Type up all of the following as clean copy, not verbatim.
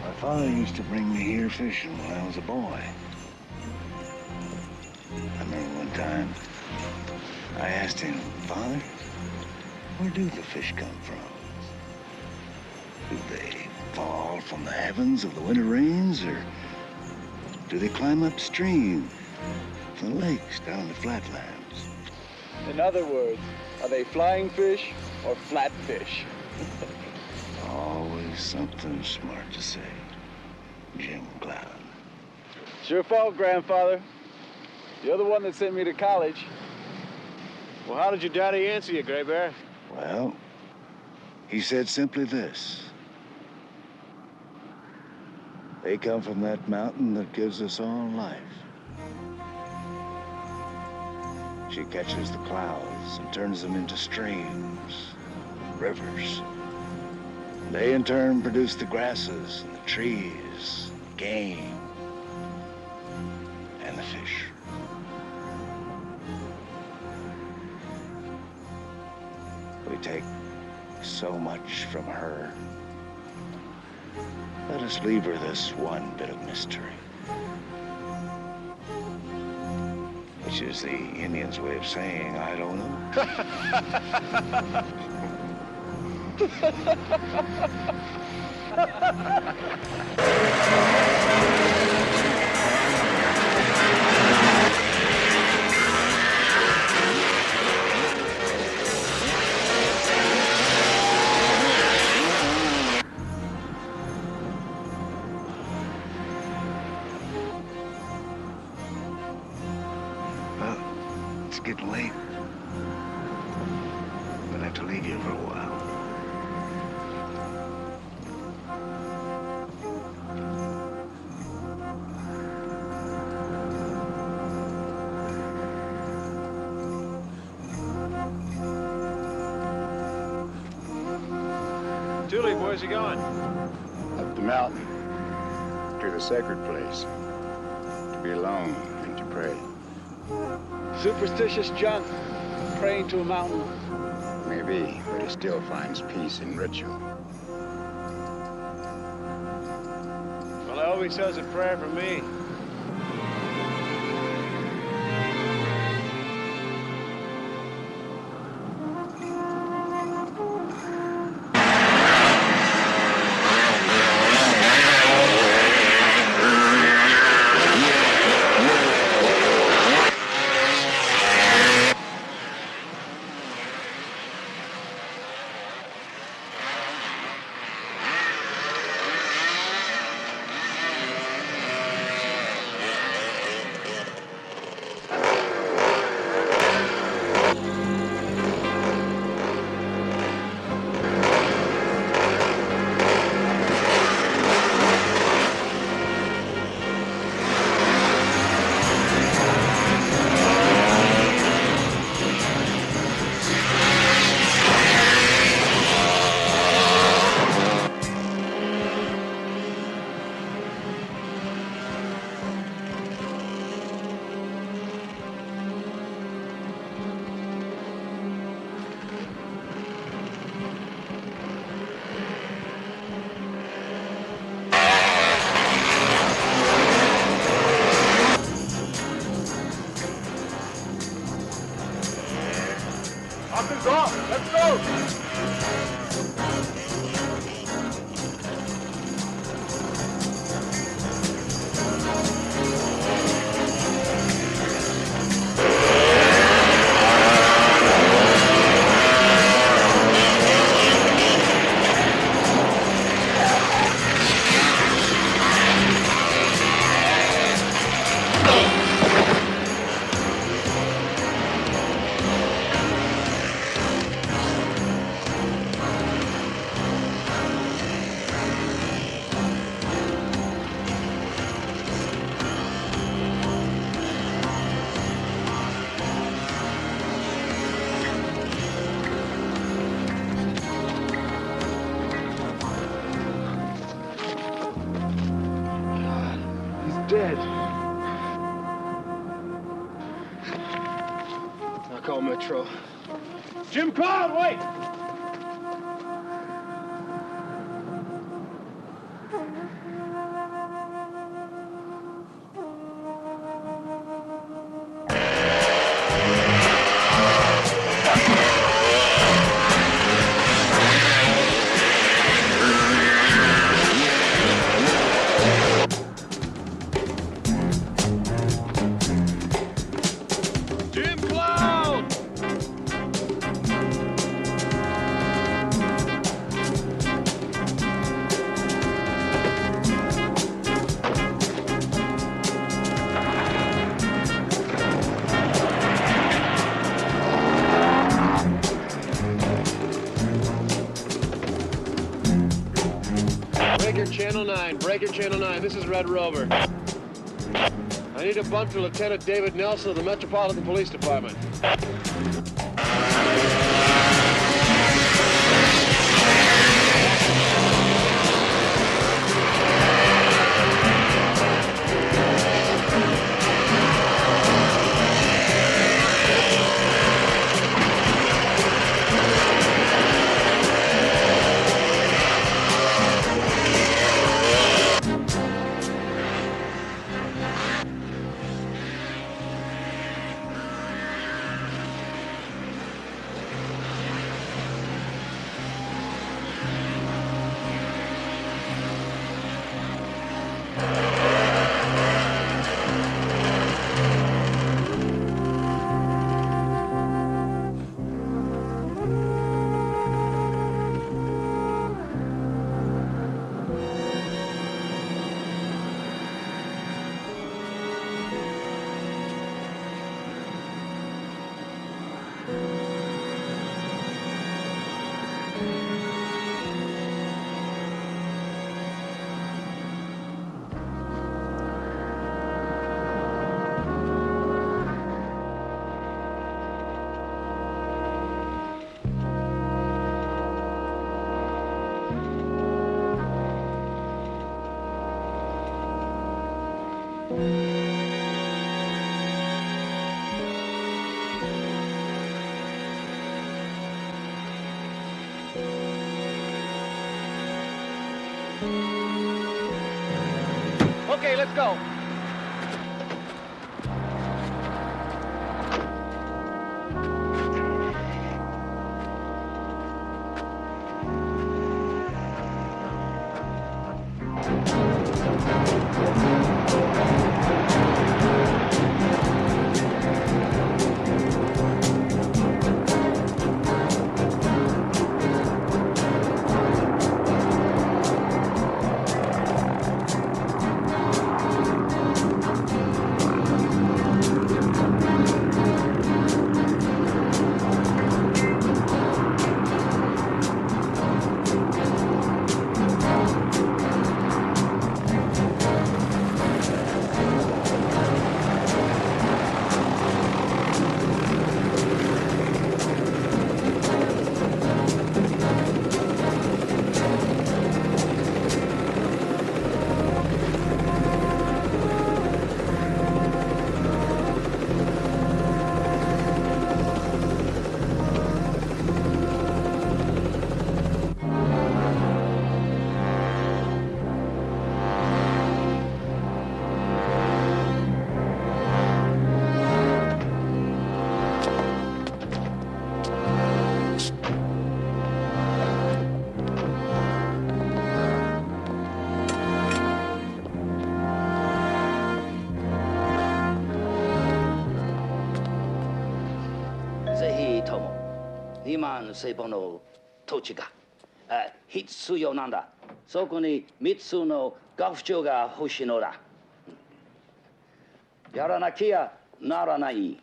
My father used to bring me here fishing when I was a boy. I remember one time I asked him, "Father, where do the fish come from? Do they fall from the heavens of the winter rains, or do they climb upstream from the lakes down in the flatlands?" In other words, are they flying fish or flat fish? Always something smart to say, Jim Cloud. It's your fault, grandfather. You're the one that sent me to college. Well, how did your daddy answer you, Gray Bear? Well, he said simply this: they come from that mountain that gives us all life. She catches the clouds and turns them into streams, rivers. They in turn produce the grasses and the trees, game, and the fish. We take so much from her. Let us leave her this one bit of mystery, which is the Indians' way of saying, "I don't know." Well, it's getting late. I'm gonna have to leave you for a while. Julie, where's he going? Up the mountain, to the sacred place, to be alone and to pray. Superstitious junk, praying to a mountain. Maybe, but he still finds peace in ritual. Well, I hope he says a prayer for me. dead. I'll call Metro. Jim Cloud, wait! Jim Cloud! Breaker Channel 9, Breaker Channel 9, this is Red Rover. I need a bunt for Lieutenant David Nelson of the Metropolitan Police Department. Okay, let's go.今の西方の土地が必要なんだ。そこに3つの学長が欲しいのだ。やらなきゃならない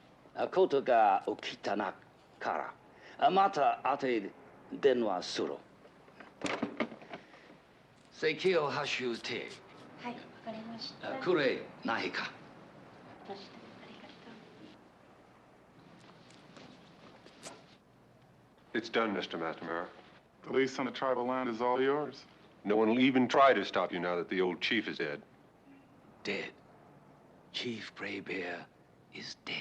ことが起きたなからまた後で電話する。席を走って。はい、わかりました。これないか。It's done, Mr. McNamara. The lease on the tribal land is all yours. No one will even try to stop you now that the old chief is dead. Dead? Chief Gray Bear is dead.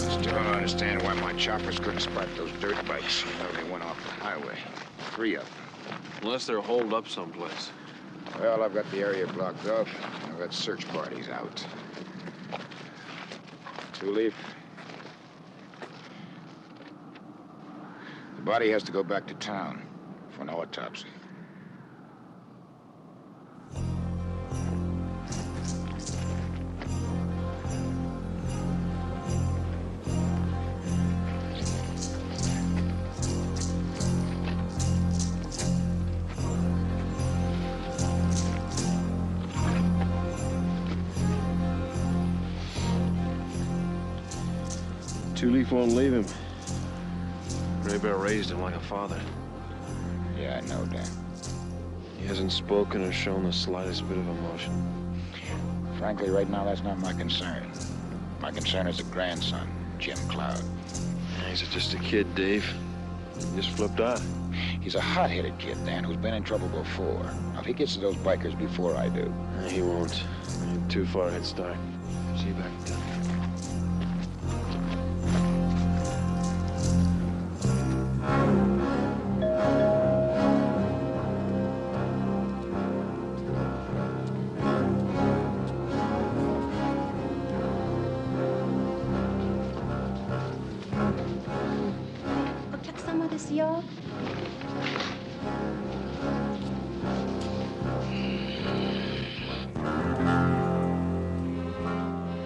Still don't understand why my choppers couldn't spot those dirt bikes until they went off the highway. 3 of them. Unless they're holed up someplace. Well, I've got the area blocked off. I've got search parties out. Two-leaf. The body has to go back to town for an autopsy. Two-Leaf won't leave him. Gray Bear raised him like a father. Yeah, I know that. He hasn't spoken or shown the slightest bit of emotion. Frankly, right now, that's not my concern. My concern is the grandson, Jim Cloud. He's just a kid, Dave. He just flipped out. He's a hot-headed kid, Dan, who's been in trouble before. Now, if he gets to those bikers before I do... He won't. Too far head start. See you back in town.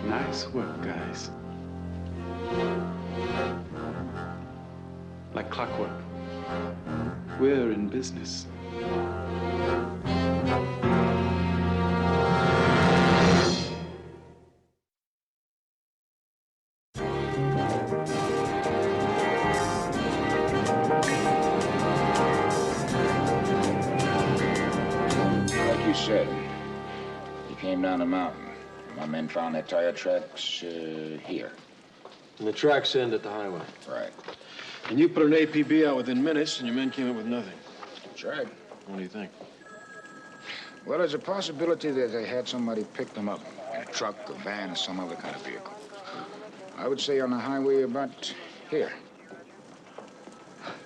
Nice work, guys. Like clockwork. We're in business. Like you said, he came down the mountain. My men found their tire tracks here. And the tracks end at the highway. Right. And you put an APB out within minutes, and your men came up with nothing. That's right. What do you think? Well, there's a possibility that they had somebody pick them up in a truck, a van, or some other kind of vehicle. I would say on the highway about here.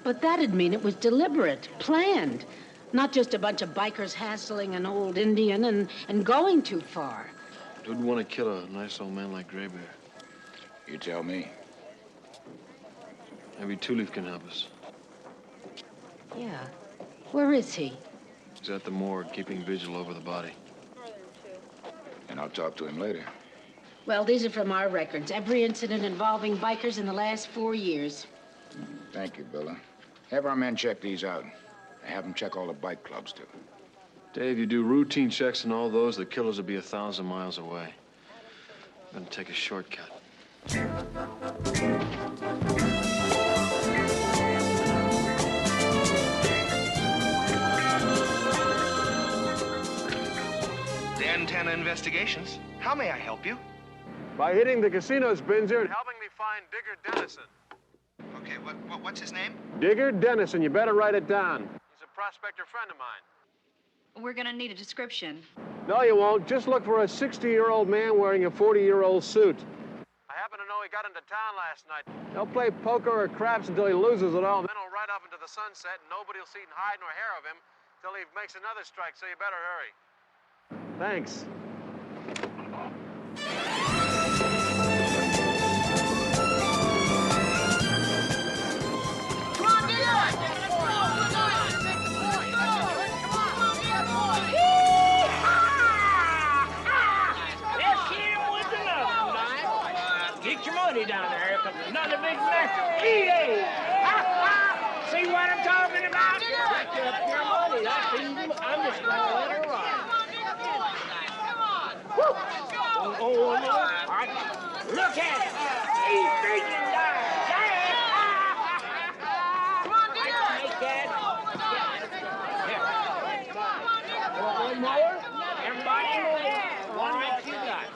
But that'd mean it was deliberate, planned. Not just a bunch of bikers hassling an old Indian and going too far. Who'd want to kill a nice old man like Gray Bear? You tell me. Maybe Two-Leaf can help us. Yeah. Where is he? He's at the morgue, keeping vigil over the body. And I'll talk to him later. Well, these are from our records. Every incident involving bikers in the last 4 years. Thank you, Billa. Have our men check these out. And have them check all the bike clubs, too. Dave, you do routine checks on all those, the killers will be 1,000 miles away. I'm gonna take a shortcut. Dan Tanna Investigations. How may I help you? By hitting the casino Spencer and helping me find Digger Dennison. Okay, what's his name? Digger Dennison, you better write it down. He's a prospector friend of mine. We're gonna need a description. No, you won't. Just look for a 60-year-old man wearing a 40-year-old suit. I happen to know he got into town last night. He'll play poker or craps until he loses it all, and then he'll ride off into the sunset, and nobody will see hide nor hair of him till he makes another strike, so you better hurry. Thanks. Down there, here comes another big mess. EA! See what I'm talking about? Pick up your money. That's easy. I'm just going to let her run. Woo! Oh, no. All right. Look at it. He's freaking down. Come on, Digger. I can make that. Here. One more. Everybody move. One that you got.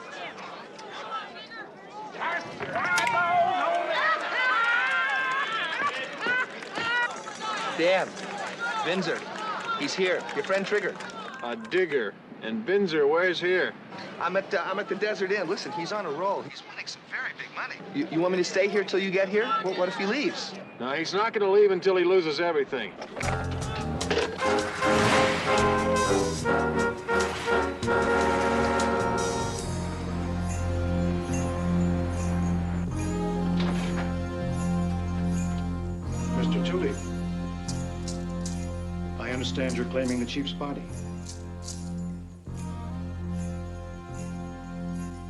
Dan. Binzer. He's here. Your friend Trigger. Digger. And Binzer, where's here? I'm at the Desert Inn. Listen, he's on a roll. He's winning some very big money. You want me to stay here till you get here? What if he leaves? No, he's not going to leave until he loses everything. Mr. Tulip, I understand you're claiming the chief's body.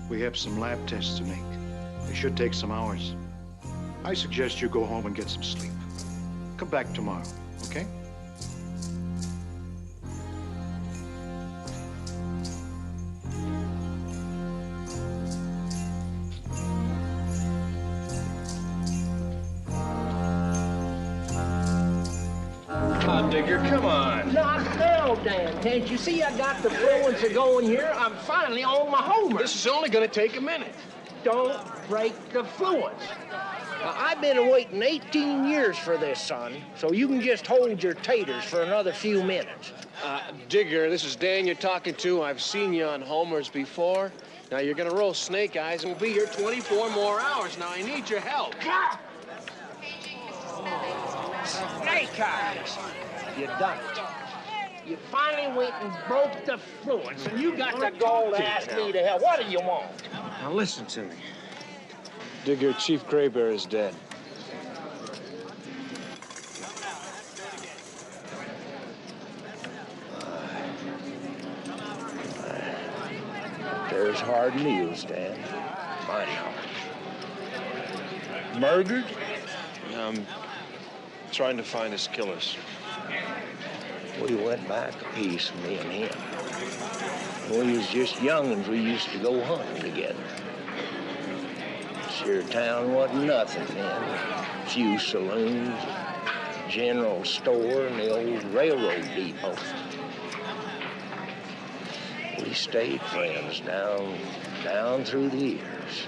We have some lab tests to make. They should take some hours. I suggest you go home and get some sleep. Come back tomorrow, okay? Digger, come on. Knock down, Dan. Can't you see I got the fluency going here? I'm finally on my homer. This is only going to take a minute. Don't break the fluence. I've been waiting 18 years for this, son, so you can just hold your taters for another few minutes. Digger, this is Dan you're talking to. I've seen you on homers before. Now you're going to roll snake eyes and we'll be here 24 more hours. Now I need your help. Snake eyes. You done it. You finally went and broke the fluence, and you got the gall to ask me to help. What do you want? Now listen to me. Digger, Chief Graybear is dead. There's hard news, Dan. Mighty hard. Murdered? I'm trying to find his killers. We went back a piece, me and him. When we was just young'uns, we used to go hunting together. This here town wasn't nothing then. A few saloons, a general store, and the old railroad depot. We stayed friends down through the years.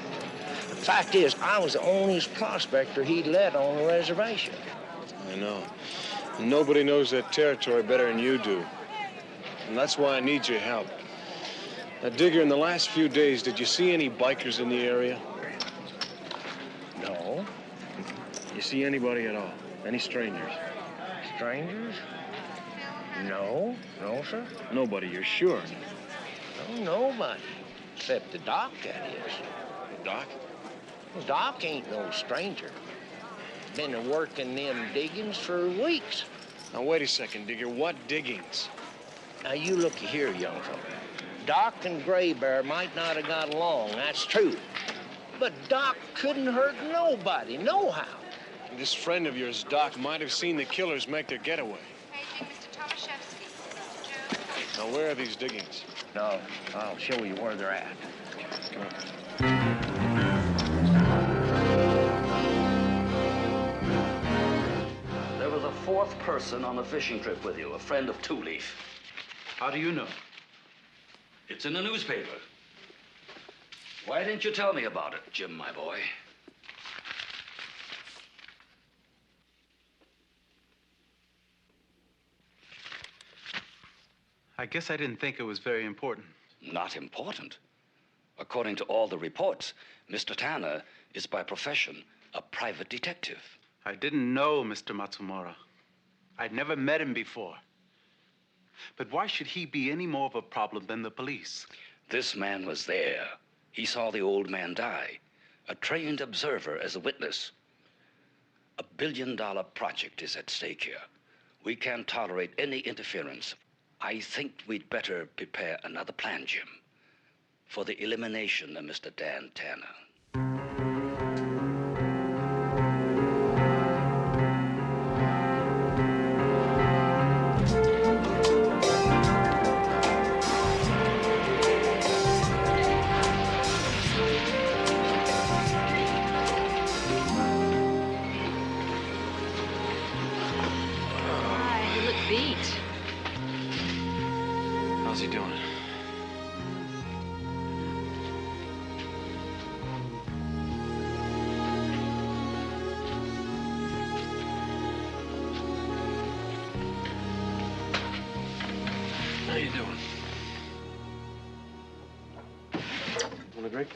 The fact is, I was the only prospector he'd let on the reservation. I know. Nobody knows that territory better than you do. And that's why I need your help. Now, Digger, in the last few days, did you see any bikers in the area? No. You see anybody at all? Any strangers? Strangers? No. No, sir. Nobody, you're sure? No, nobody. Except the doc, that is. The doc? The doc ain't no stranger. Been working them diggings for weeks. Now, wait a second, Digger. What diggings? Now, you looky here, young fella. Doc and Graybear might not have got along, that's true. But Doc couldn't hurt nobody, nohow. And this friend of yours, Doc, might have seen the killers make their getaway. Paging Mr. Tomaszewski. Mr. Jones. Now, where are these diggings? No, I'll show you where they're at. Come on. There was a fourth person on the fishing trip with you, a friend of Two Leaf. How do you know? It's in the newspaper. Why didn't you tell me about it, Jim, my boy? I guess I didn't think it was very important. Not important. According to all the reports, Mr. Tanner is by profession a private detective. I didn't know Mr. Matsumura. I'd never met him before. But why should he be any more of a problem than the police? This man was there. He saw the old man die. A trained observer as a witness. $1 billion project is at stake here. We can't tolerate any interference. I think we'd better prepare another plan, Jim, for the elimination of Mr. Dan Tanner. You look beat. How's he doing? you doing? Want a drink?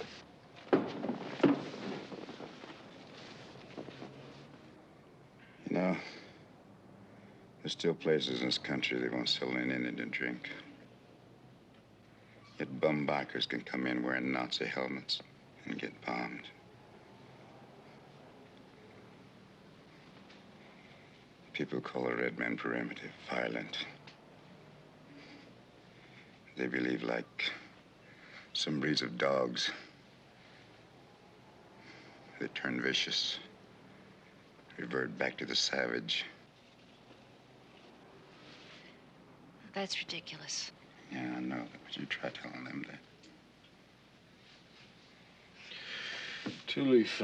You know, there's still places in this country that won't sell an Indian drink. Yet bum bikers can come in wearing Nazi helmets and get bombed. People call the red men primitive, violent. They believe, like some breeds of dogs, they turn vicious, revert back to the savage. That's ridiculous. Yeah, I know, but you try telling them that. Two-leaf,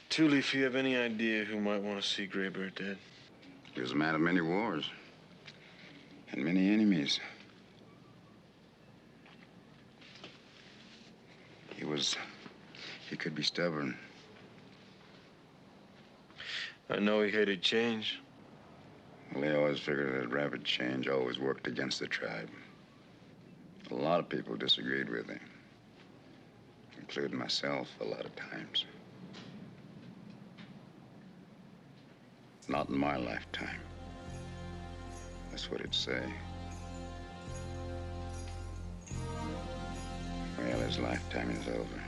Two-leaf, you have any idea who might want to see Graybeard dead? He was a man of many wars and many enemies. He could be stubborn. I know he hated change. Well, they always figured that rapid change always worked against the tribe. A lot of people disagreed with him, including myself a lot of times. Not in my lifetime. That's what it'd say. Well, his lifetime is over.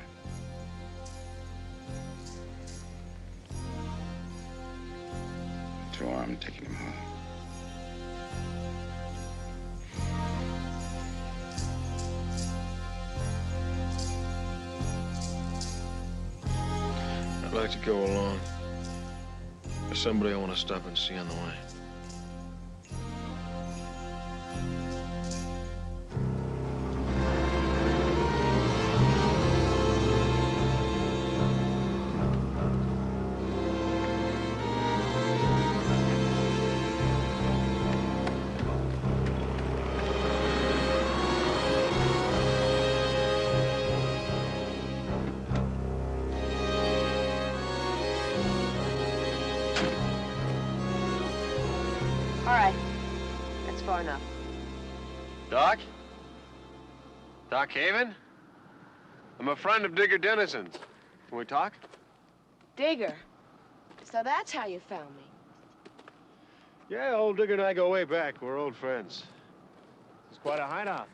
Tomorrow I'm taking him home. I'd like to go along. There's somebody I want to stop and see on the way. All right. That's far enough. Doc? Doc Haven? I'm a friend of Digger Dennison's. Can we talk? Digger. So that's how you found me. Yeah, old Digger and I go way back. We're old friends. It's quite a hideout.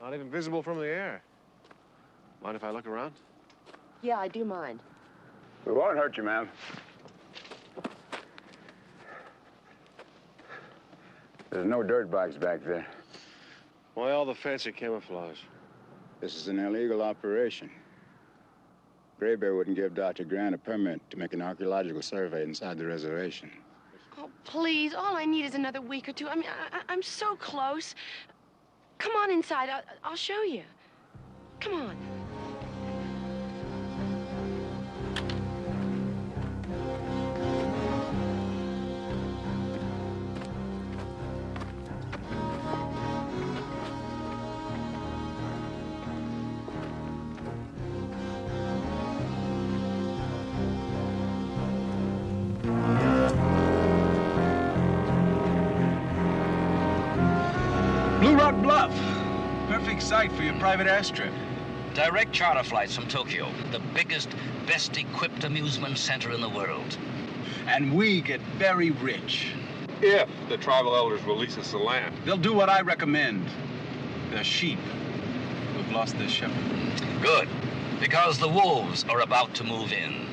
Not even visible from the air. Mind if I look around? Yeah, I do mind. We won't hurt you, ma'am. There's no dirt bags back there. Why all the fancy camouflage? This is an illegal operation. Graybeard wouldn't give Dr. Grant a permit to make an archaeological survey inside the reservation. Oh, please. All I need is another week or two. I mean, I'm so close. Come on inside. I'll show you. Come on. Blue Rock Bluff. Perfect site for your private airstrip. Direct charter flights from Tokyo, the biggest, best equipped amusement center in the world. And we get very rich. If the tribal elders will lease us the land. They'll do what I recommend. They're sheep who've lost their shepherd. Good, because the wolves are about to move in.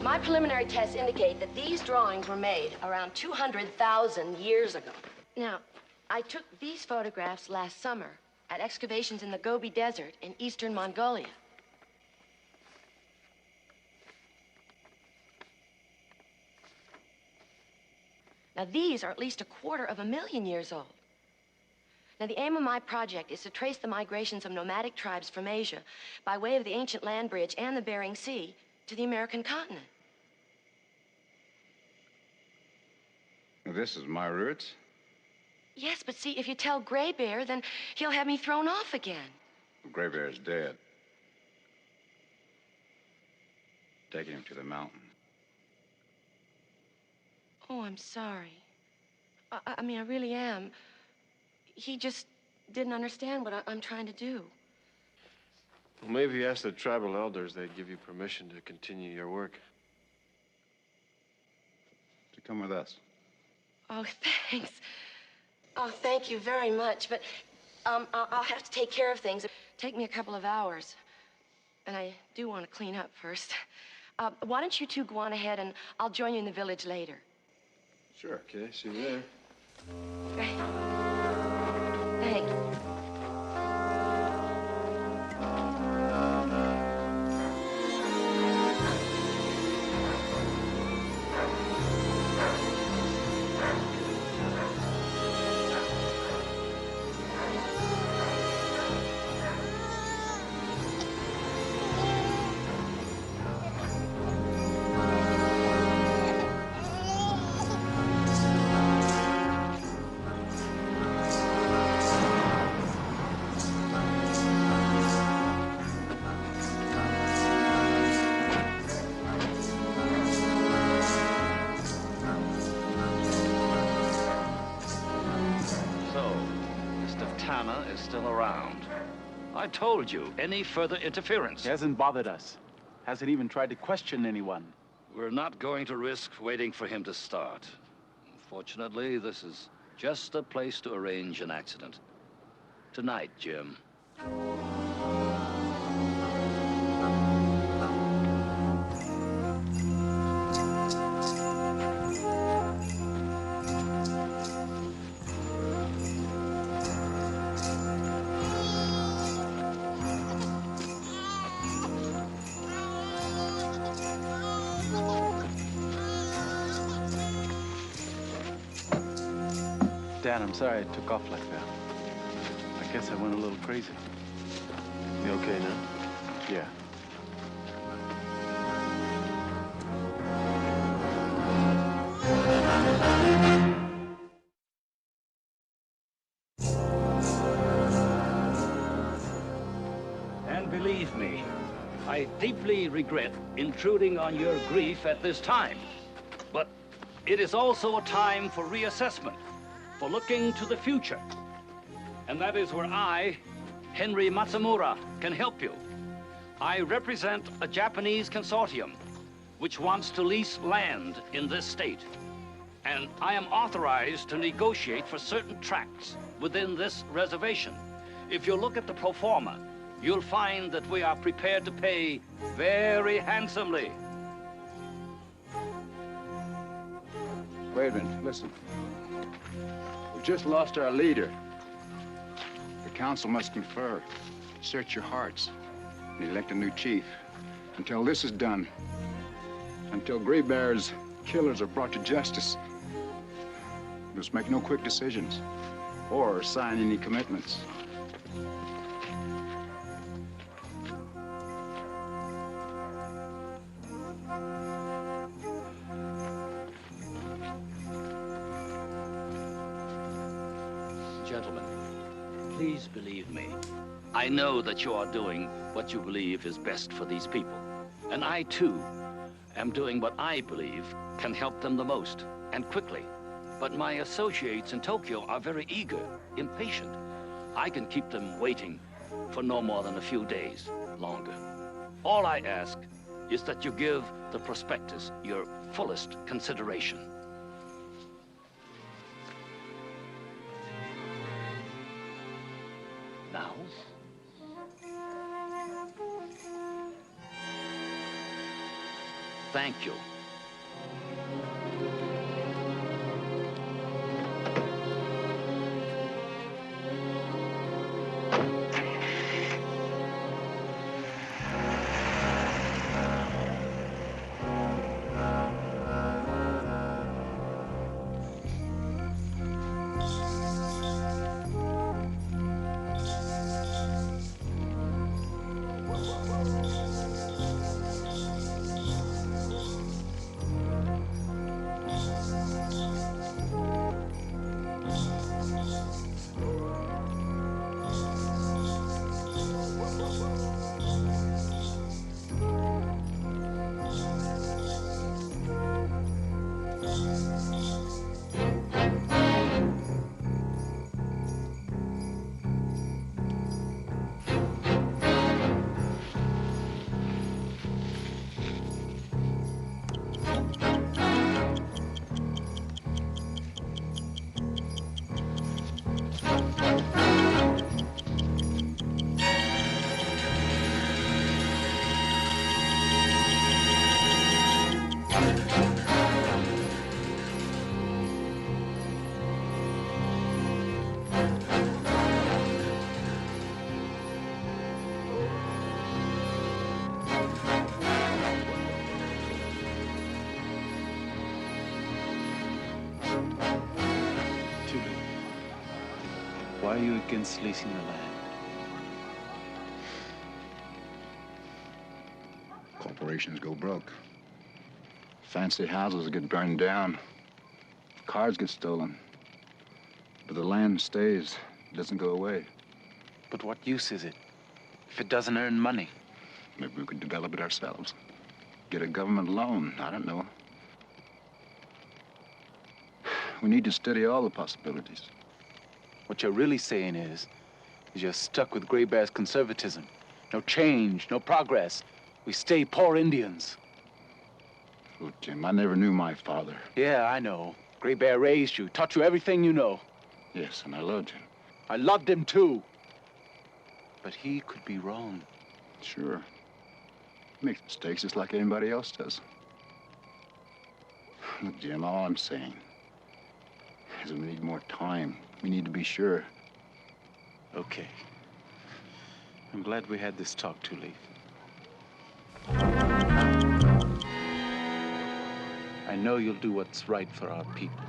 My preliminary tests indicate that these drawings were made around 200,000 years ago. Now, I took these photographs last summer at excavations in the Gobi Desert in eastern Mongolia. Now, these are at least 250,000 years old. Now, the aim of my project is to trace the migrations of nomadic tribes from Asia by way of the ancient land bridge and the Bering Sea to the American continent. this as my roots? Yes, but see, if you tell Gray Bear, then he'll have me thrown off again. Gray Bear's dead. Taking him to the mountain. Oh, I'm sorry. I mean, I really am. He just didn't understand what I'm trying to do. Well, maybe ask the tribal elders. They'd give you permission to continue your work. To come with us. Oh, thanks. Oh, thank you very much. But I'll have to take care of things. It'll take me a couple of hours. And I do want to clean up first. Why don't you two go on ahead, and I'll join you in the village later. Sure, okay. See you there. Right. Thanks. Tanna is still around. I told you, any further interference. He hasn't bothered us. Hasn't even tried to question anyone. We're not going to risk waiting for him to start. Fortunately, this is just the place to arrange an accident. Tonight, Jim. Dan, I'm sorry I took off like that. I guess I went a little crazy. You okay now? Yeah. And believe me, I deeply regret intruding on your grief at this time. But it is also a time for reassessment, for looking to the future. And that is where I, Henry Matsumura, can help you. I represent a Japanese consortium which wants to lease land in this state. And I am authorized to negotiate for certain tracts within this reservation. If you look at the pro forma, you'll find that we are prepared to pay very handsomely. Wait a minute, listen. We've just lost our leader. The council must confer, search your hearts, and elect a new chief. Until this is done, until Gray Bear's killers are brought to justice, you must make no quick decisions or sign any commitments. Gentlemen, please believe me. I know that you are doing what you believe is best for these people. And I, too, am doing what I believe can help them the most, and quickly. But my associates in Tokyo are very eager, impatient. I can keep them waiting for no more than a few days longer. All I ask is that you give the prospectus your fullest consideration. Now, thank you. are you against leasing the land? Corporations go broke. Fancy houses get burned down. Cars get stolen. But the land stays. It doesn't go away. But what use is it if it doesn't earn money? Maybe we could develop it ourselves. Get a government loan. I don't know. We need to study all the possibilities. What you're really saying is you're stuck with Gray Bear's conservatism. No change, no progress. We stay poor Indians. Look, Jim, I never knew my father. Yeah, I know. Gray Bear raised you, taught you everything you know. Yes, and I loved him. I loved him too. But he could be wrong. Sure. He makes mistakes just like anybody else does. Look, Jim, all I'm saying is we need more time. We need to be sure. Okay. I'm glad we had this talk, Two Leaf. I know you'll do what's right for our people.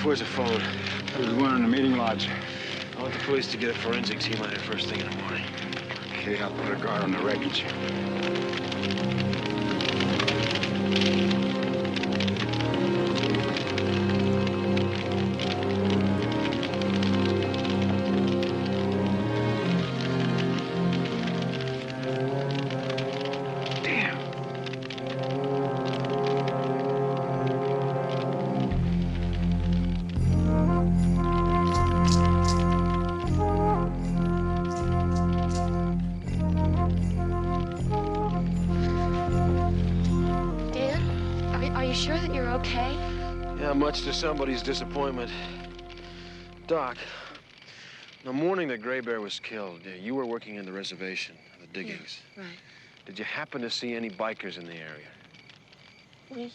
Where's the phone? There's one in the meeting lodge. I want the police to get a forensics team out here first thing in the morning. Okay, I'll put a guard on the wreckage. Much to somebody's disappointment. Doc, the morning that Gray Bear was killed, you were working in the reservation, the diggings. Yeah, right. Did you happen to see any bikers in the area? Well,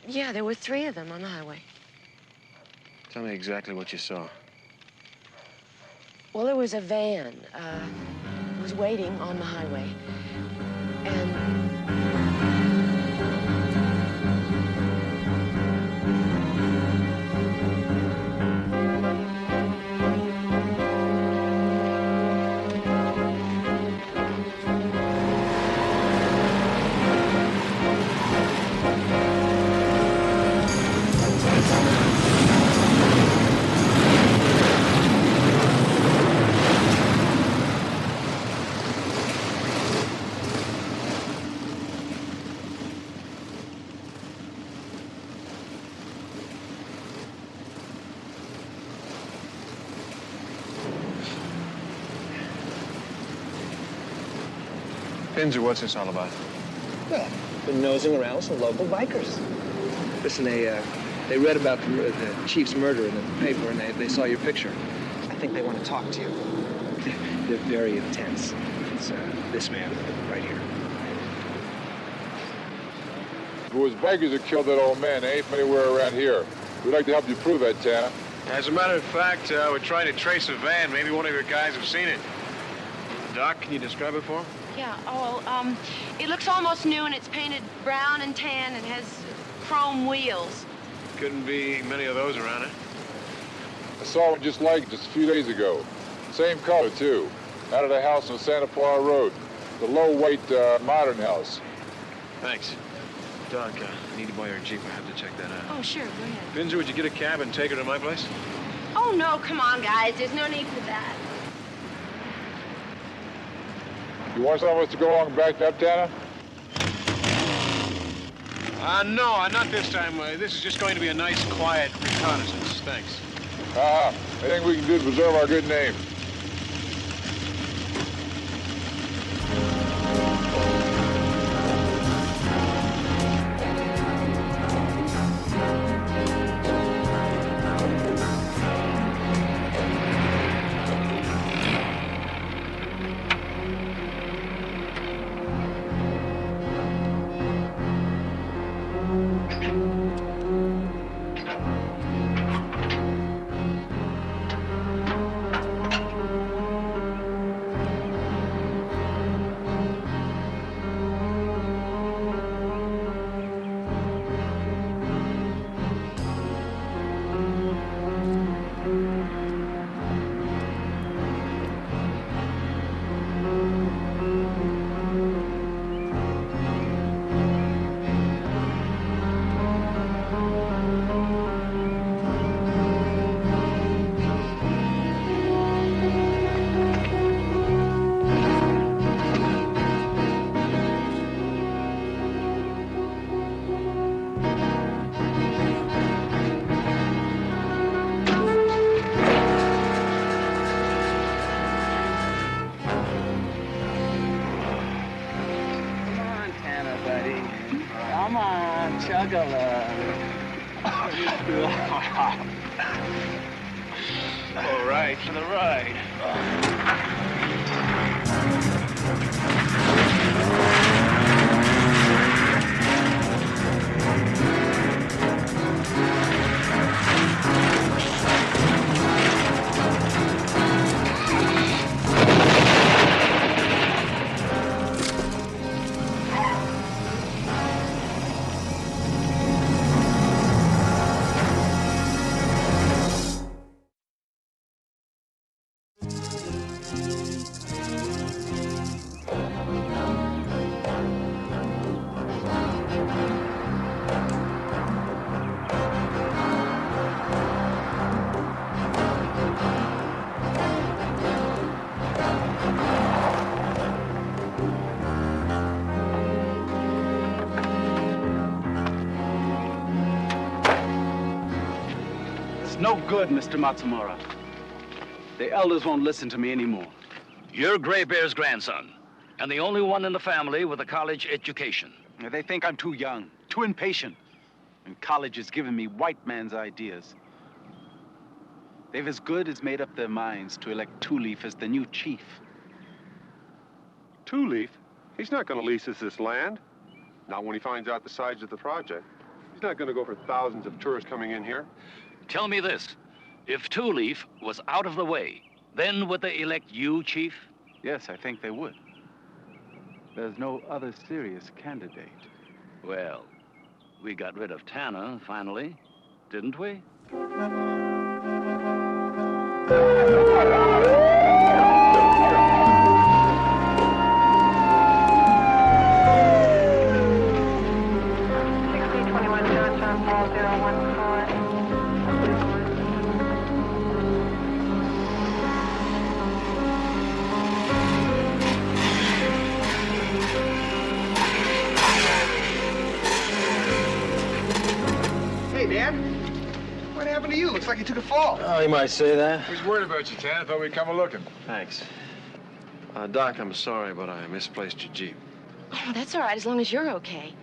yeah, there were 3 of them on the highway. Tell me exactly what you saw. Well, there was a van. It was waiting on the highway. And... Pinzer, what's this all about? Well, been nosing around some local bikers. Listen, they read about the chief's murder in the paper, and they saw your picture. I think they want to talk to you. They're very intense. It's this man right here. If it was bikers that killed that old man, there ain't anywhere around here. We'd like to help you prove that, Tanna. As a matter of fact, we're trying to trace a van. Maybe one of your guys have seen it. Doc, can you describe it for him? Yeah, it looks almost new, and it's painted brown and tan and has chrome wheels. Couldn't be many of those around it. I saw one just like it just a few days ago. Same color, too. Out of the house on Santa Paula Road. The low-weight modern house. Thanks. Doc, I need to borrow your Jeep. I have to check that out. Oh, sure, go ahead. Binzer, would you get a cab and take her to my place? Oh, no, come on, guys. There's no need for that. You want some of us to go along and back up, Tanna? No, not this time. This is just going to be a nice, quiet reconnaissance. Thanks. Anything we can do to preserve our good name. Come on, chug a All right, for the ride. No good, Mr. Matsumura. The elders won't listen to me anymore. You're Gray Bear's grandson, and the only one in the family with a college education. They think I'm too young, too impatient, and college has given me white man's ideas. They've as good as made up their minds to elect Two Leaf as the new chief. Two Leaf? He's not going to lease us this land. Not when he finds out the size of the project. He's not going to go for thousands of tourists coming in here. Tell me this. If Two Leaf was out of the way, then would they elect you, Chief? Yes, I think they would. There's no other serious candidate. Well, we got rid of Tanna, finally, didn't we? What happened to you? Looks like you took a fall. Oh, you might say that. Who's worried about you, Tanna? Thought we'd come a-looking. Thanks. Doc, I'm sorry, but I misplaced your Jeep. Oh, that's all right, as long as you're okay.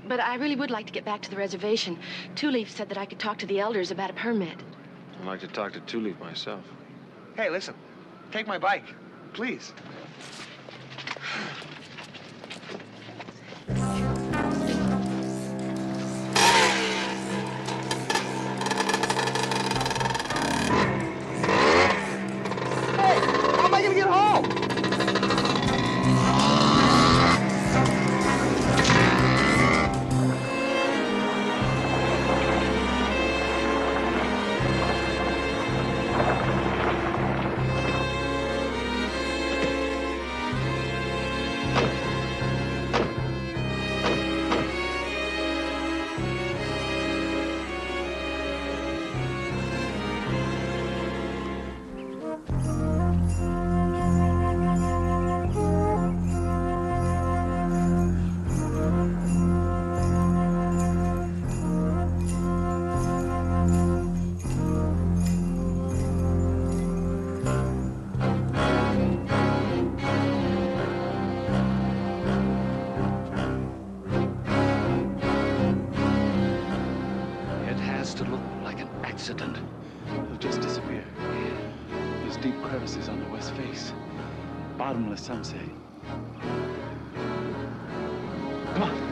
But I really would like to get back to the reservation. Two Leaf said that I could talk to the elders about a permit. I'd like to talk to Two Leaf myself. Hey, listen. Take my bike, please. accident. He'll just disappear. There's deep crevices on the west face. Bottomless, some say. Come on.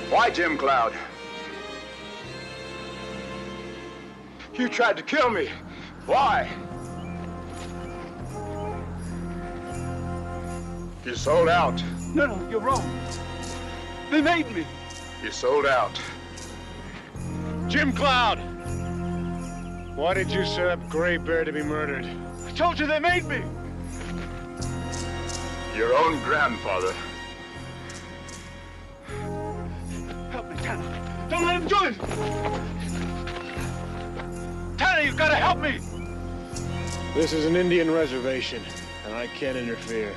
Why, Jim Cloud? You tried to kill me. Why? You sold out. No, you're wrong. They made me. You sold out. Jim Cloud! Why did you set up Gray Bear to be murdered? I told you they made me. Your own grandfather. Help me, Tanna. Don't let him do it. Tanna, you've got to help me. This is an Indian reservation, and I can't interfere.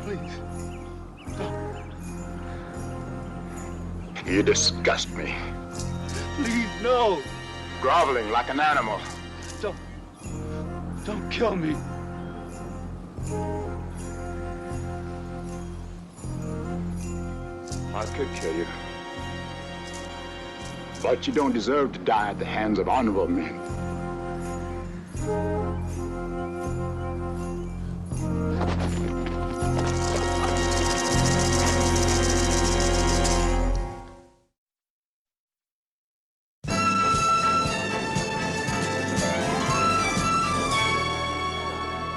Please. You disgust me. Please, no. Groveling like an animal. Don't kill me. I could kill you. But you don't deserve to die at the hands of honorable men.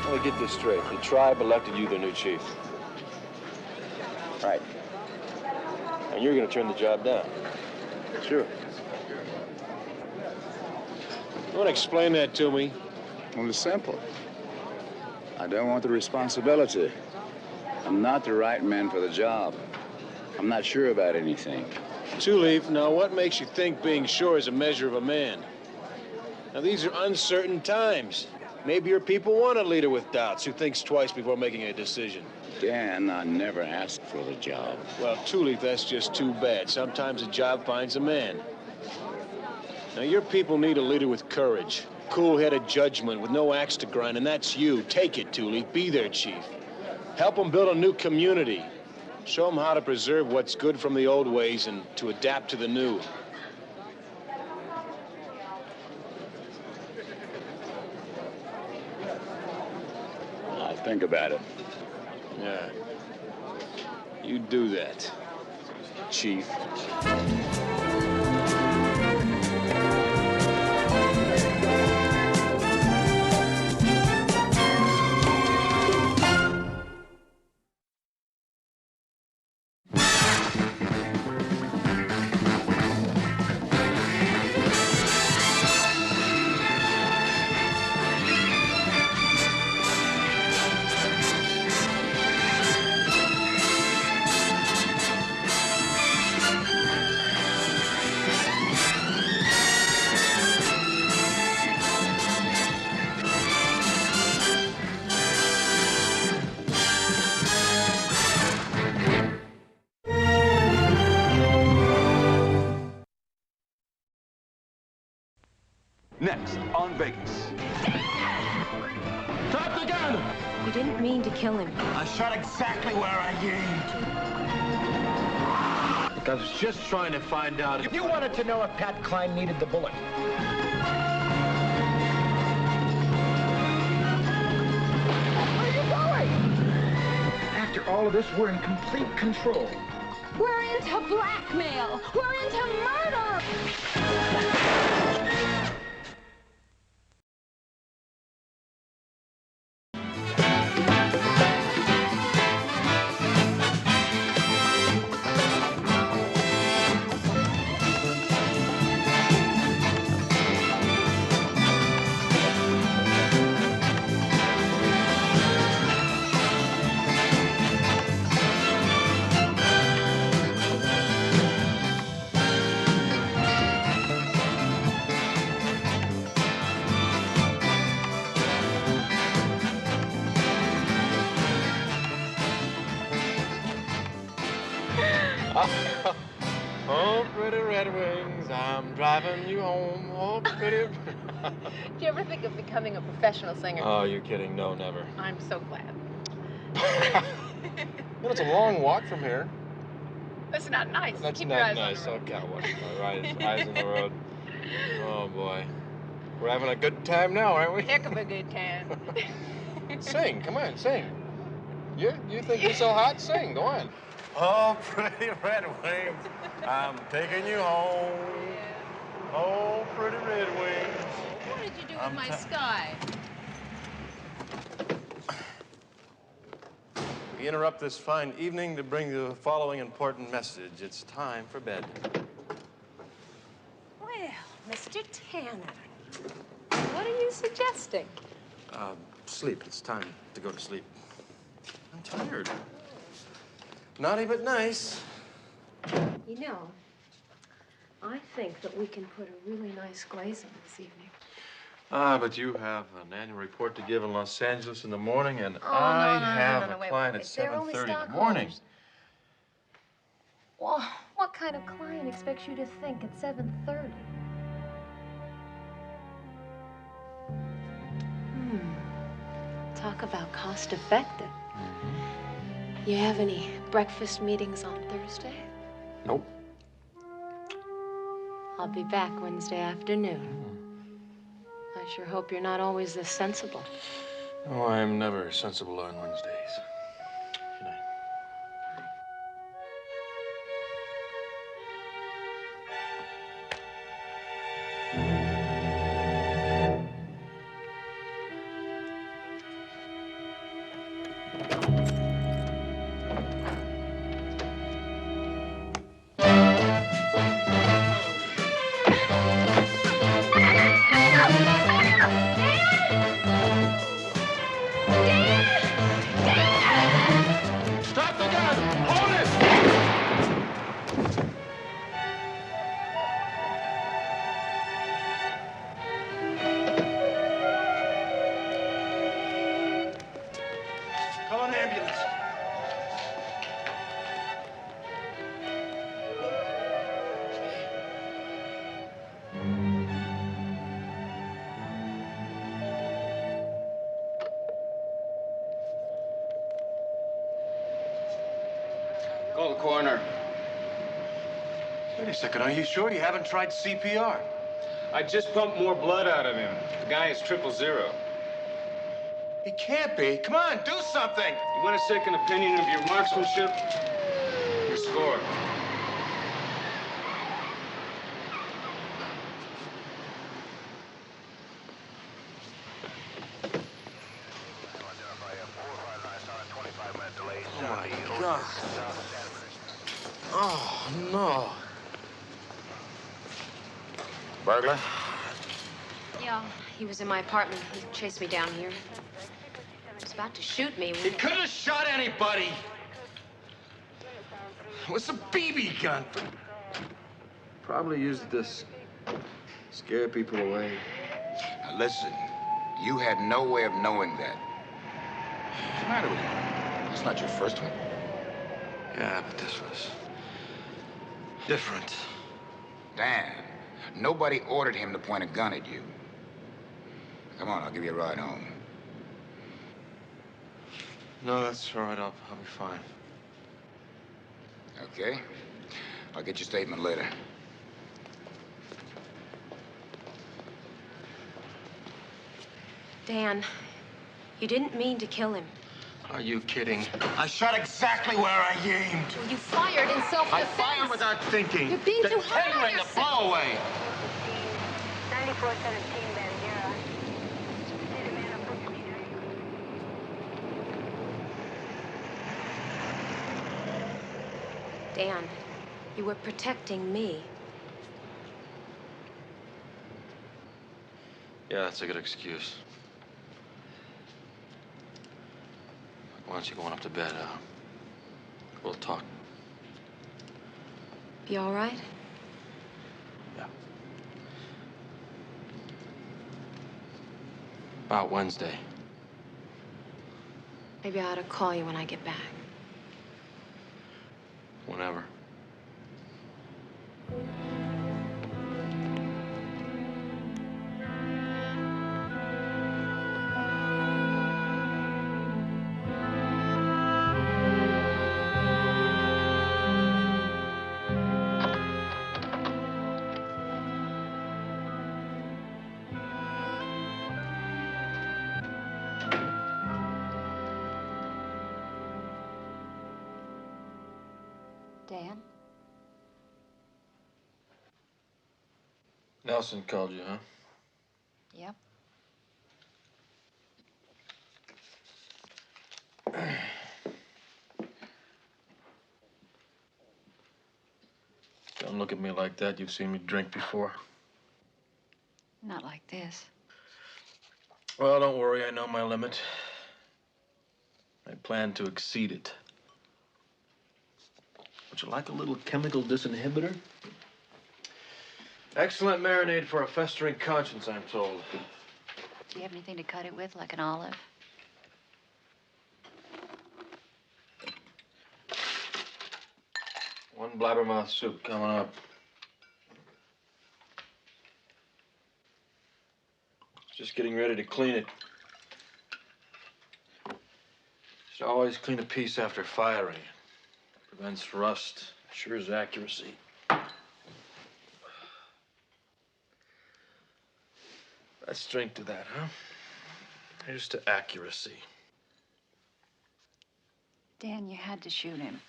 Let me get this straight. The tribe elected you their new chief. Right. And you're going to turn the job down. Sure. You want to explain that to me? Well, it's simple. I don't want the responsibility. I'm not the right man for the job. I'm not sure about anything. Two-Leaf, now what makes you think being sure is a measure of a man? Now, these are uncertain times. Maybe your people want a leader with doubts who thinks twice before making a decision. Dan, I never asked for the job. Well, Two-Leaf, that's just too bad. Sometimes a job finds a man. Now, your people need a leader with courage, cool-headed judgment, with no axe to grind, and that's you. Take it, Two-Leaf. Be their chief. Help them build a new community. Show them how to preserve what's good from the old ways and to adapt to the new. I'll think about it. Yeah. You do that, Chief. Next on Vegas. Drop the gun! You didn't mean to kill him. I shot exactly where I aimed. Look, I was just trying to find out if... You wanted to know if Pat Klein needed the bullet. Where are you going? After all of this, we're in complete control. We're into blackmail. We're into murder. Oh, pretty Red Wings, I'm driving you home. Oh, pretty... Did you ever think of becoming a professional singer? Oh, you're kidding. No, never. I'm so glad. You know, it's a long walk from here. That's not nice. That's Keep not your eyes nice. on the road. Okay, watch my eyes on the road. Oh, boy. We're having a good time now, aren't we? Heck of a good time. Sing. Come on, sing. You think you're so hot? Sing. Go on. Oh, pretty Red Wings, I'm taking you home. Oh, pretty Red Wings. What did you do with my sky? We interrupt this fine evening to bring you the following important message. It's time for bed. Well, Mr. Tanner, what are you suggesting? Sleep. It's time to go to sleep. I'm tired. Naughty but nice. You know, I think that we can put a really nice glaze on this evening. But you have an annual report to give in Los Angeles in the morning, and Oh, I no, have a wait, client wait. at They're only 7:30 in the morning. stockholders. Well, what kind of client expects you to think at 7:30? Talk about cost effective. You have any breakfast meetings on Thursday? Nope. I'll be back Wednesday afternoon. I sure hope you're not always this sensible. Oh, I'm never sensible on Wednesdays. Good night. Stop the gun! Hold it! Call an ambulance. Call the coroner. Wait a second, are you sure you haven't tried CPR? I just pumped more blood out of him. The guy is 000. He can't be. Come on, do something! You want a second opinion of your marksmanship? Your score. Oh, my God. Oh, no. Burglar? Yeah, he was in my apartment. He chased me down here. He was about to shoot me. He couldn't have shot anybody. It was a BB gun. Probably used it to scare people away. Now listen, you had no way of knowing that. What's the matter with you? It's not your first one. Yeah, but this was different. Dan, nobody ordered him to point a gun at you. Come on, I'll give you a ride home. No, that's all right. I'll be fine. Okay. I'll get your statement later. Dan, you didn't mean to kill him. Are you kidding? I shot exactly where I aimed. Well, you fired in self-defense. I fired without thinking. You're being the too hard 10 on ring, the yourself. blow away. 9417 Bandera. Dan, you were protecting me. Yeah, that's a good excuse. Why don't you go on up to bed? We'll talk. You all right? Yeah. About Wednesday. Maybe I ought to call you when I get back. Whenever. Dan? Nelson called you, huh? Yep. Don't look at me like that. You've seen me drink before. Not like this. Well, don't worry. I know my limit. I plan to exceed it. Would you like a little chemical disinhibitor? Excellent marinade for a festering conscience, I'm told. Do you have anything to cut it with, like an olive? One blabbermouth soup coming up. Just getting ready to clean it. Should always clean a piece after firing. Prevents rust, ensures accuracy. Let's drink to that, huh? Here's to accuracy. Dan, you had to shoot him.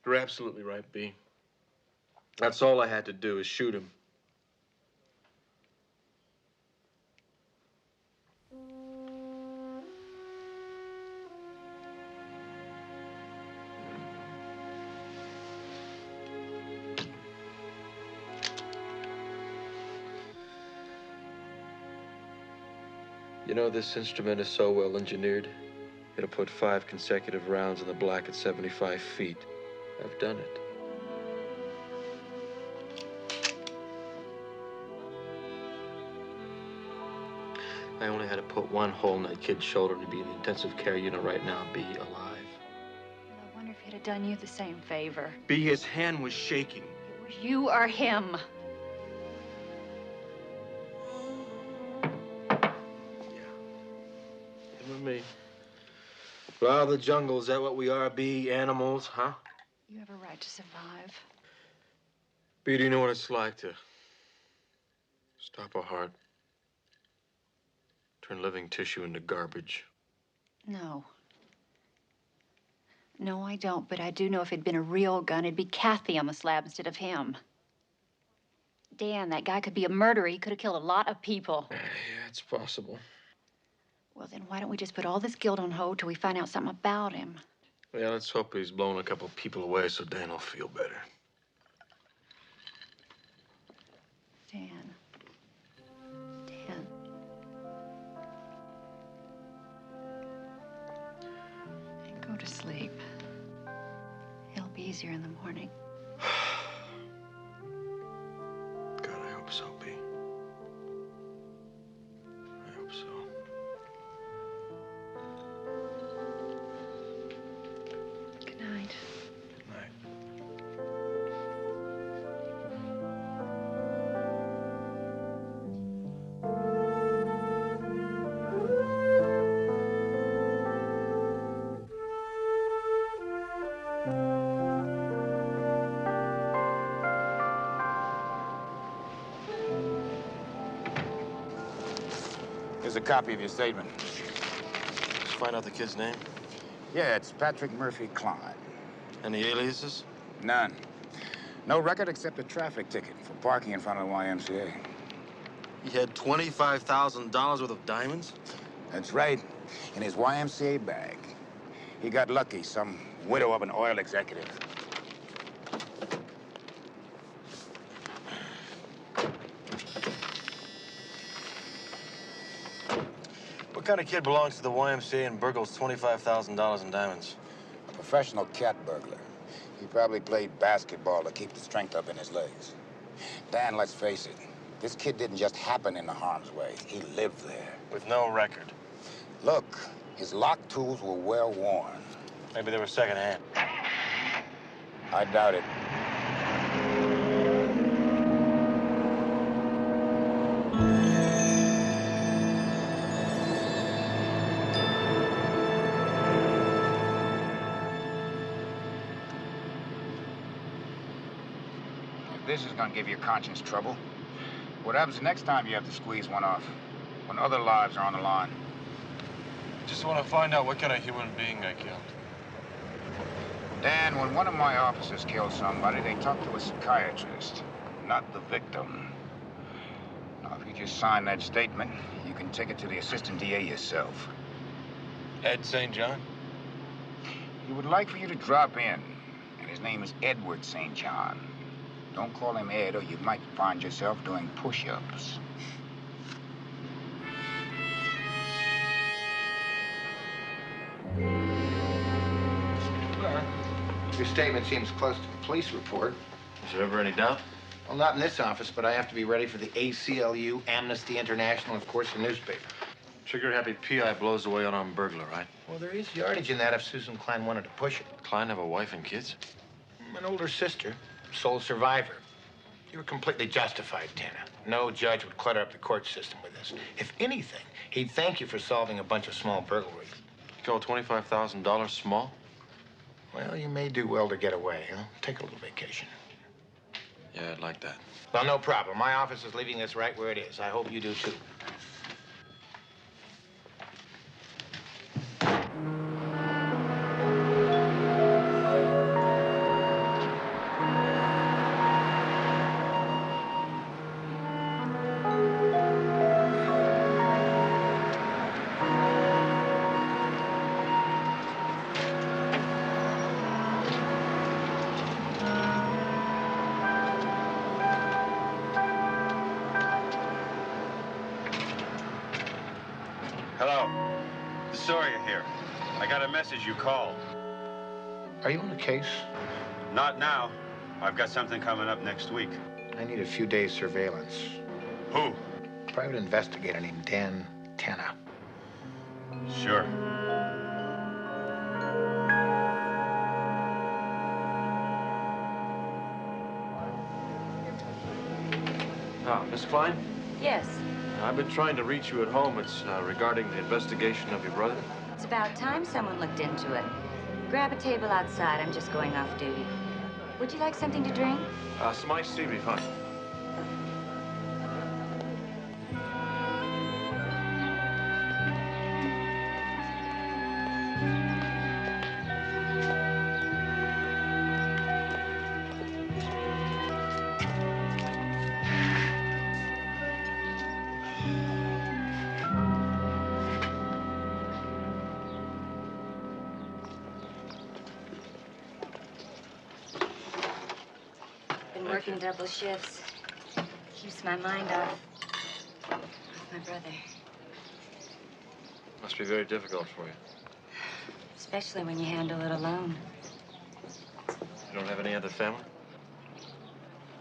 You're absolutely right, B. That's all I had to do is shoot him. You know, this instrument is so well engineered, it'll put 5 consecutive rounds in the black at 75 feet. I've done it. I only had to put one hole in that kid's shoulder to be in the intensive care unit right now and be alive. Well, I wonder if he'd have done you the same favor. B, his hand was shaking. It was you or him. Him or me. But out of the jungle, is that what we are, B? Animals, huh? You have a right to survive. B, do you know what it's like to stop a heart? Turn living tissue into garbage. No. No, I don't, but I do know if it'd been a real gun, it'd be Kathy on the slab instead of him. Dan, that guy could be a murderer. He could have killed a lot of people. Yeah, it's possible. Well, then why don't we just put all this guilt on hold till we find out something about him? Yeah, let's hope he's blown a couple people away so Dan will feel better. Dan. Dan. Go to sleep. It'll be easier in the morning. God, I hope so, B. I hope so. Good night. Good night. a copy of your statement. Just find out the kid's name. Yeah, it's Patrick Murphy Klein. Any aliases? None. No record except a traffic ticket for parking in front of the YMCA. He had $25,000 worth of diamonds? That's right. In his YMCA bag. He got lucky, some widow of an oil executive. What kind of kid belongs to the YMCA and burgles $25,000 in diamonds? A professional cat burglar. He probably played basketball to keep the strength up in his legs. Dan, let's face it. This kid didn't just happen into harm's way. He lived there. With no record. Look, his lock tools were well worn. Maybe they were secondhand. I doubt it. If this is gonna give your conscience trouble, what happens the next time you have to squeeze one off? When other lives are on the line? Just want to find out what kind of human being I killed. Dan, when one of my officers kills somebody, they talk to a psychiatrist, not the victim. Now, if you just sign that statement, you can take it to the assistant DA yourself. Ed St. John? He would like for you to drop in, and his name is Edward St. John. Don't call him Ed, or you might find yourself doing push-ups. Your statement seems close to the police report. Is there ever any doubt? Well, not in this office, but I have to be ready for the ACLU, Amnesty International, and of course, the newspaper. Trigger-happy PI blows away unarmed burglar, right? Well, there is yardage in that if Susan Klein wanted to push it. Klein have a wife and kids? An older sister, sole survivor. You were completely justified, Tanna. No judge would clutter up the court system with this. If anything, he'd thank you for solving a bunch of small burglaries. You call $25,000 small? Well, you may do well to get away, huh? Take a little vacation. Yeah, I'd like that. Well, no problem. My office is leaving this right where it is. I hope you do, too. Hello. The Sawyer here. I got a message you called. Are you on the case? Not now. I've got something coming up next week. I need a few days surveillance. Who? Private investigator named Dan Tanna. Sure. Miss Klein? Yes. I've been trying to reach you at home. It's regarding the investigation of your brother. It's about time someone looked into it. Grab a table outside. I'm just going off duty. Would you like something to drink? Some iced tea would be fine. Been working double shifts. Keeps my mind off my brother. Must be very difficult for you. Especially when you handle it alone. You don't have any other family?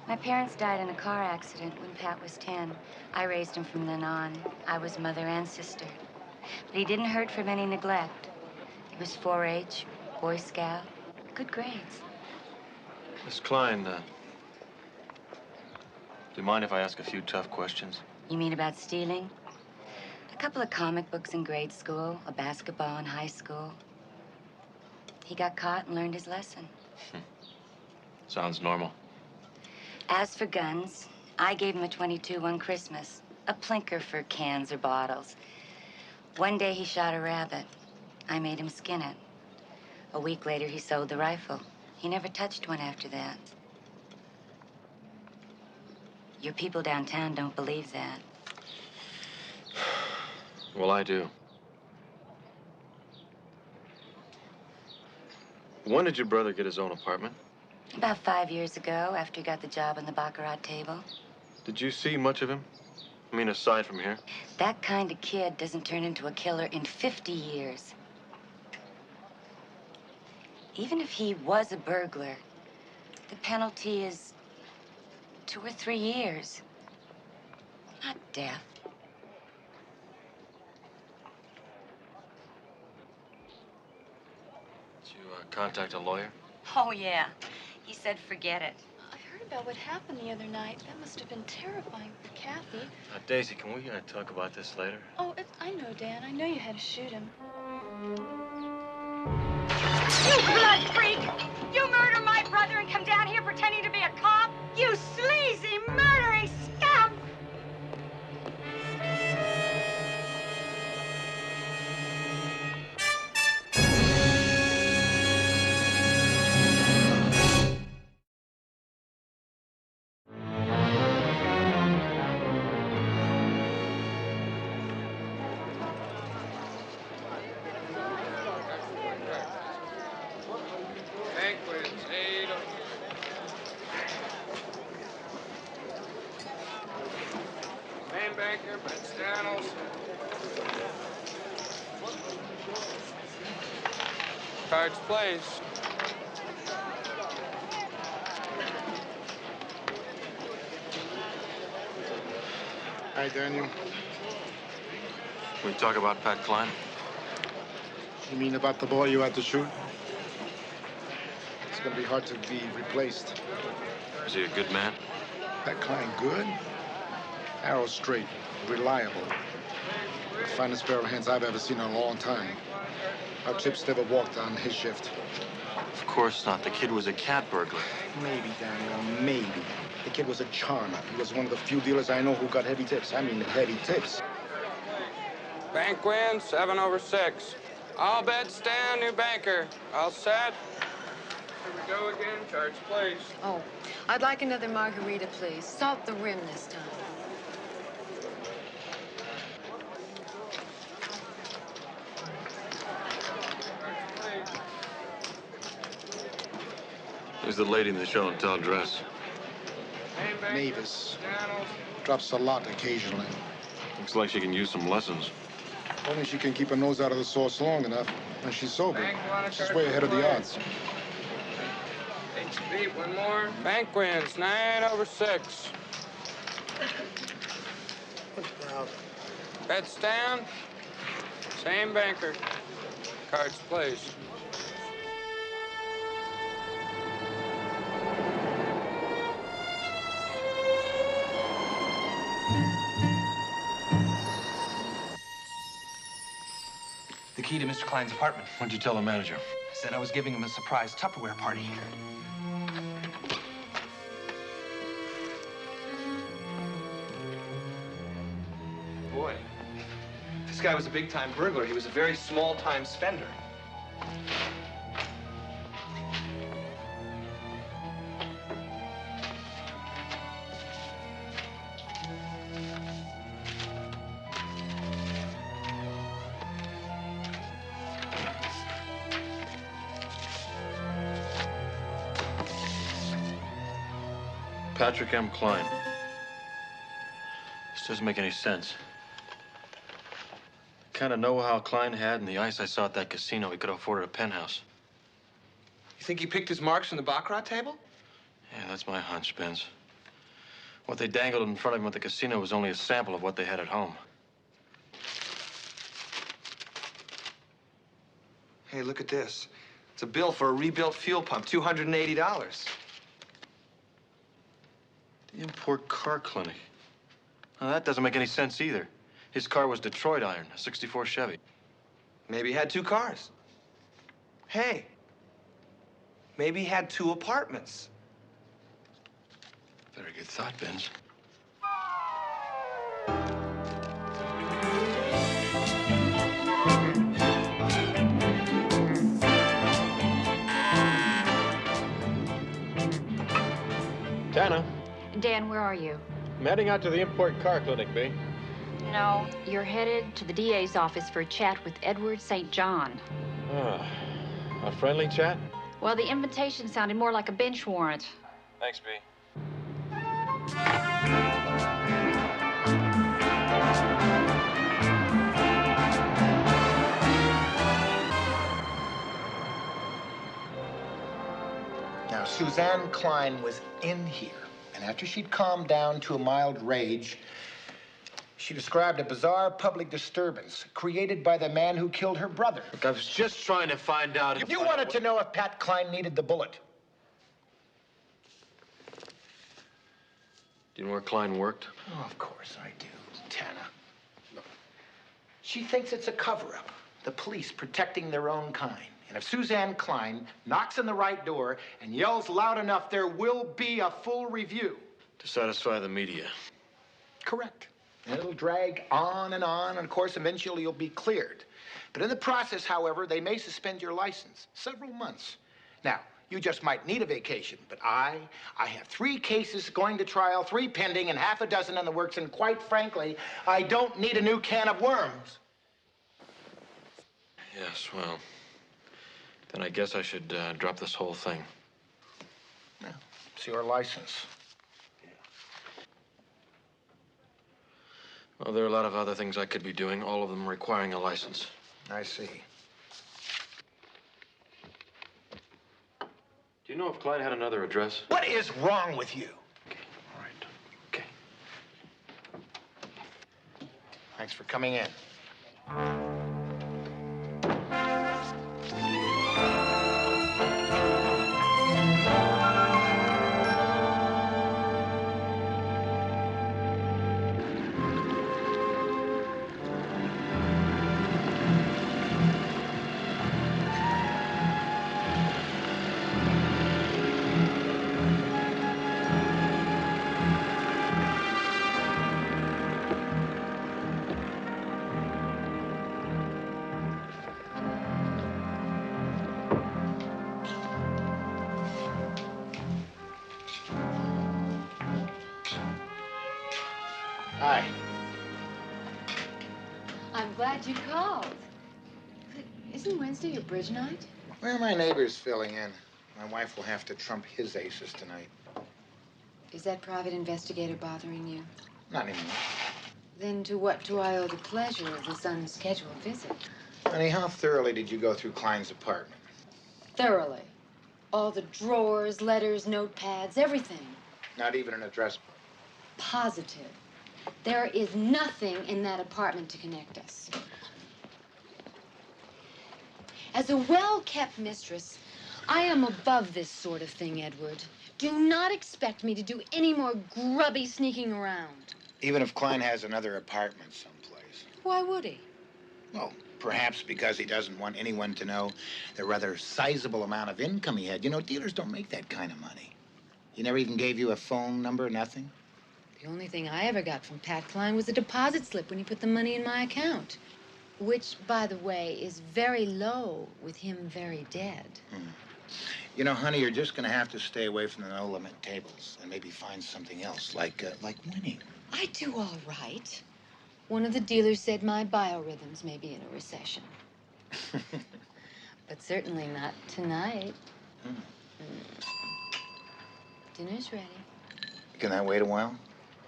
My parents died in a car accident when Pat was 10. I raised him from then on. I was mother and sister. But he didn't hurt from any neglect. He was 4-H, Boy Scout, good grades. Miss Klein, do you mind if I ask a few tough questions? You mean about stealing? A couple of comic books in grade school, a basketball in high school. He got caught and learned his lesson. Sounds normal. As for guns, I gave him a .22 one Christmas. A plinker for cans or bottles. One day he shot a rabbit. I made him skin it. A week later, he sold the rifle. He never touched one after that. Your people downtown don't believe that. Well, I do. When did your brother get his own apartment? About 5 years ago, after he got the job on the baccarat table. Did you see much of him? I mean, aside from here? That kind of kid doesn't turn into a killer in 50 years. Even if he was a burglar, the penalty is 2 or 3 years. Not death. Did you contact a lawyer? Oh, yeah. He said forget it. I heard about what happened the other night. That must have been terrifying for Kathy. Daisy, can we talk about this later? Oh, I know, Dan. I know you had to shoot him. You blood freak! You murder my brother and come down here pretending to be a cop? You sleazy, murdering scum! Cards, please. Hi, Daniel. Can we talk about Pat Klein? You mean about the boy you had to shoot? It's gonna be hard to be replaced. Is he a good man? That Klein good? Arrow straight, reliable. The finest pair of hands I've ever seen in a long time. Our chips never walked on his shift. Of course not. The kid was a cat burglar. Maybe, Daniel, maybe. The kid was a charmer. He was one of the few dealers I know who got heavy tips. I mean, heavy tips. Bank wins, 7/6. All bets stand, new banker. All set? Here we go again. Cards, please. Oh, I'd like another margarita, please. Salt the rim this time. Who's the lady in the show and tell dress? Mavis. Drops a lot occasionally. Looks like she can use some lessons. Only she can keep her nose out of the sauce long enough. When she's sober, she's way ahead of the odds. Beat one more. Bank wins, 9/6. Bets down. Same banker. Cards, please. The key to Mr. Klein's apartment. What'd you tell the manager? I said I was giving him a surprise Tupperware party. Boy, this guy was a big-time burglar. He was a very small-time spender. Patrick M. Klein. This doesn't make any sense. The kind of know-how Klein had and the ice I saw at that casino, he could have afforded a penthouse. You think he picked his marks from the baccarat table? Yeah, that's my hunch, Spence. What they dangled in front of him at the casino was only a sample of what they had at home. Hey, look at this. It's a bill for a rebuilt fuel pump, $280. The import car clinic. Now, that doesn't make any sense either. His car was Detroit iron, a '64 Chevy. Maybe he had 2 cars. Hey, maybe he had 2 apartments. Very good thought, Benz. Dan, where are you? I'm heading out to the import car clinic, B. No, you're headed to the DA's office for a chat with Edward St. John. Ah, a friendly chat? Well, the invitation sounded more like a bench warrant. Thanks, B. Now, Suzanne Klein was in here, and after she'd calmed down to a mild rage, she described a bizarre public disturbance created by the man who killed her brother. Look, I was just trying to find out if... You wanted to know if Pat Klein needed the bullet. Do you know where Klein worked? Oh, of course I do, Tanna. Look, she thinks it's a cover-up. The police protecting their own kind. And if Suzanne Klein knocks on the right door and yells loud enough, there will be a full review. To satisfy the media. Correct. And it'll drag on, and of course, eventually you'll be cleared. But in the process, however, they may suspend your license several months. Now, you just might need a vacation, but I have 3 cases going to trial, 3 pending, and half a dozen in the works, and quite frankly, I don't need a new can of worms. Yes, well, then I guess I should drop this whole thing. Now, it's your license. Well, there are a lot of other things I could be doing, all of them requiring a license. I see. Do you know if Klein had another address? What is wrong with you? Okay, all right. Okay. Thanks for coming in. Hi. I'm glad you called. Isn't Wednesday your bridge night? Well, my neighbor's filling in. My wife will have to trump his aces tonight. Is that private investigator bothering you? Not anymore. Then to what do I owe the pleasure of this unscheduled visit? Honey, how thoroughly did you go through Klein's apartment? Thoroughly. All the drawers, letters, notepads, everything. Not even an address book. Positive. There is nothing in that apartment to connect us. As a well-kept mistress, I am above this sort of thing, Edward. Do not expect me to do any more grubby sneaking around. Even if Klein has another apartment someplace. Why would he? Well, perhaps because he doesn't want anyone to know the rather sizable amount of income he had. You know, dealers don't make that kind of money. He never even gave you a phone number, nothing? The only thing I ever got from Pat Klein was a deposit slip when he put the money in my account. Which, by the way, is very low with him very dead. You know, honey, you're just going to have to stay away from the no-limit tables and maybe find something else, like winning. I do all right. One of the dealers said my biorhythms may be in a recession. But certainly not tonight. Dinner's ready. Can that wait a while?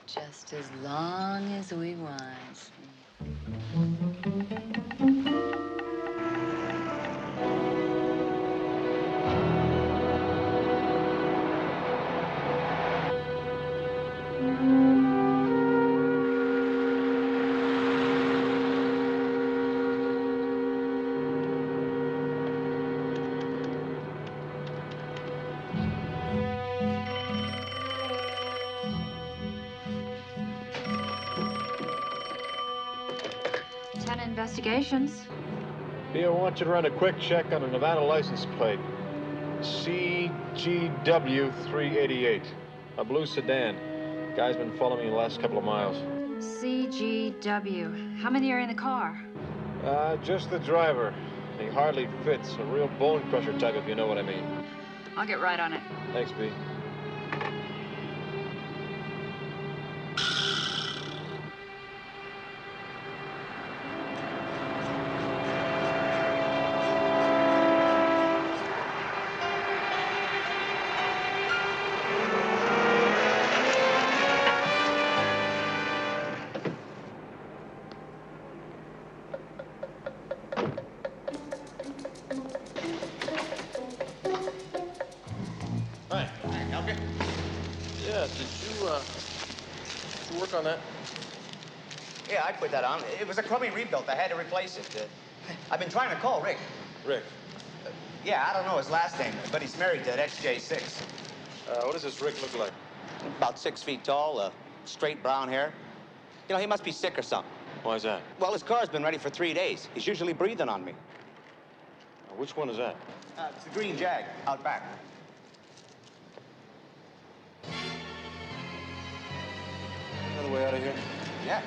Just as long as we want. Tanna Investigations. Theo, I want you to run a quick check on a Nevada license plate. CGW388. A blue sedan. Guy's been following me the last couple of miles. CGW. How many are in the car? Just the driver. He hardly fits. A real bone crusher type, if you know what I mean. I'll get right on it. Thanks, B. work on that? Yeah, I put that on. It was a crummy rebuilt. I had to replace it. I've been trying to call Rick. Rick? Yeah, I don't know his last name, but he's married to that XJ6. What does this Rick look like? About 6 feet tall, straight brown hair. You know, he must be sick or something. Why's that? Well, his car's been ready for 3 days. He's usually breathing on me. Which one is that? It's the green Jag, out back. Another way out of here? Yeah.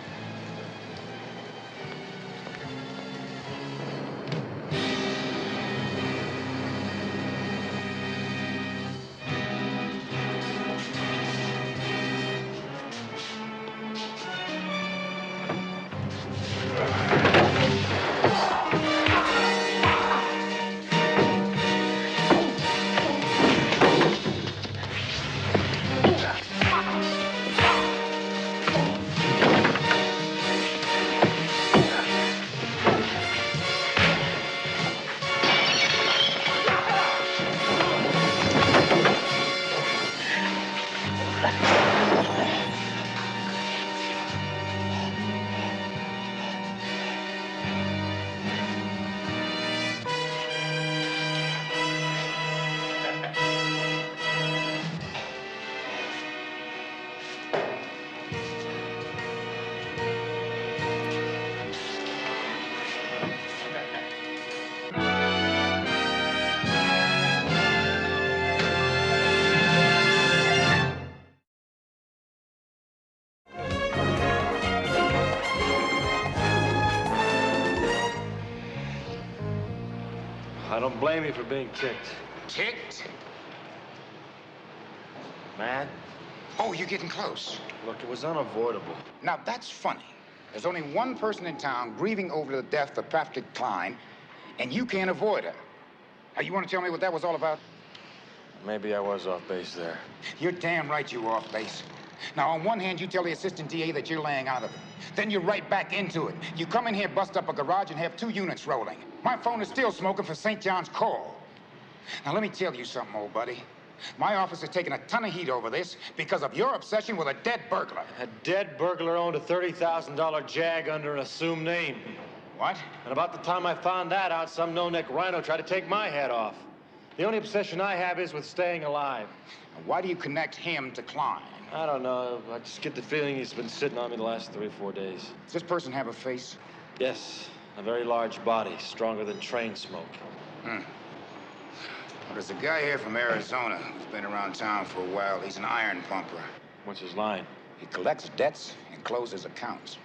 I don't blame you for being ticked. Ticked? Mad? Oh, you're getting close. Look, it was unavoidable. Now, that's funny. There's only one person in town grieving over the death of Patrick Klein, and you can't avoid her. Now, you want to tell me what that was all about? Maybe I was off base there. You're damn right you were off base. Now, on one hand, you tell the assistant DA that you're laying out of it. Then you're right back into it. You come in here, bust up a garage, and have 2 units rolling. My phone is still smoking for St. John's call. Now, let me tell you something, old buddy. My office has taken a ton of heat over this because of your obsession with a dead burglar. A dead burglar owned a $30,000 Jag under an assumed name. What? And about the time I found that out, some no-neck rhino tried to take my head off. The only obsession I have is with staying alive. Now, why do you connect him to Klein? I don't know. I just get the feeling he's been sitting on me the last 3 or 4 days. Does this person have a face? Yes, a very large body, stronger than train smoke. Well, there's a guy here from Arizona who's been around town for a while. He's an iron pumper. What's his line? He collects debts and closes accounts.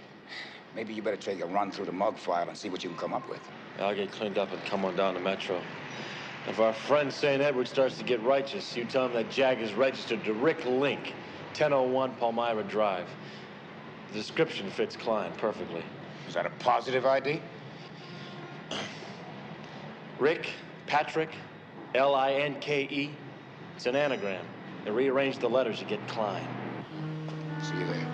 Maybe you better take a run through the mug file and see what you can come up with. I'll get cleaned up and come on down to Metro. If our friend St. Edward starts to get righteous, you tell him that Jag is registered to Rick Link, 1001 Palmyra Drive. The description fits Klein perfectly. Is that a positive ID? Rick, Patrick, L-I-N-K-E. It's an anagram. They rearranged the letters to get Klein. See you there.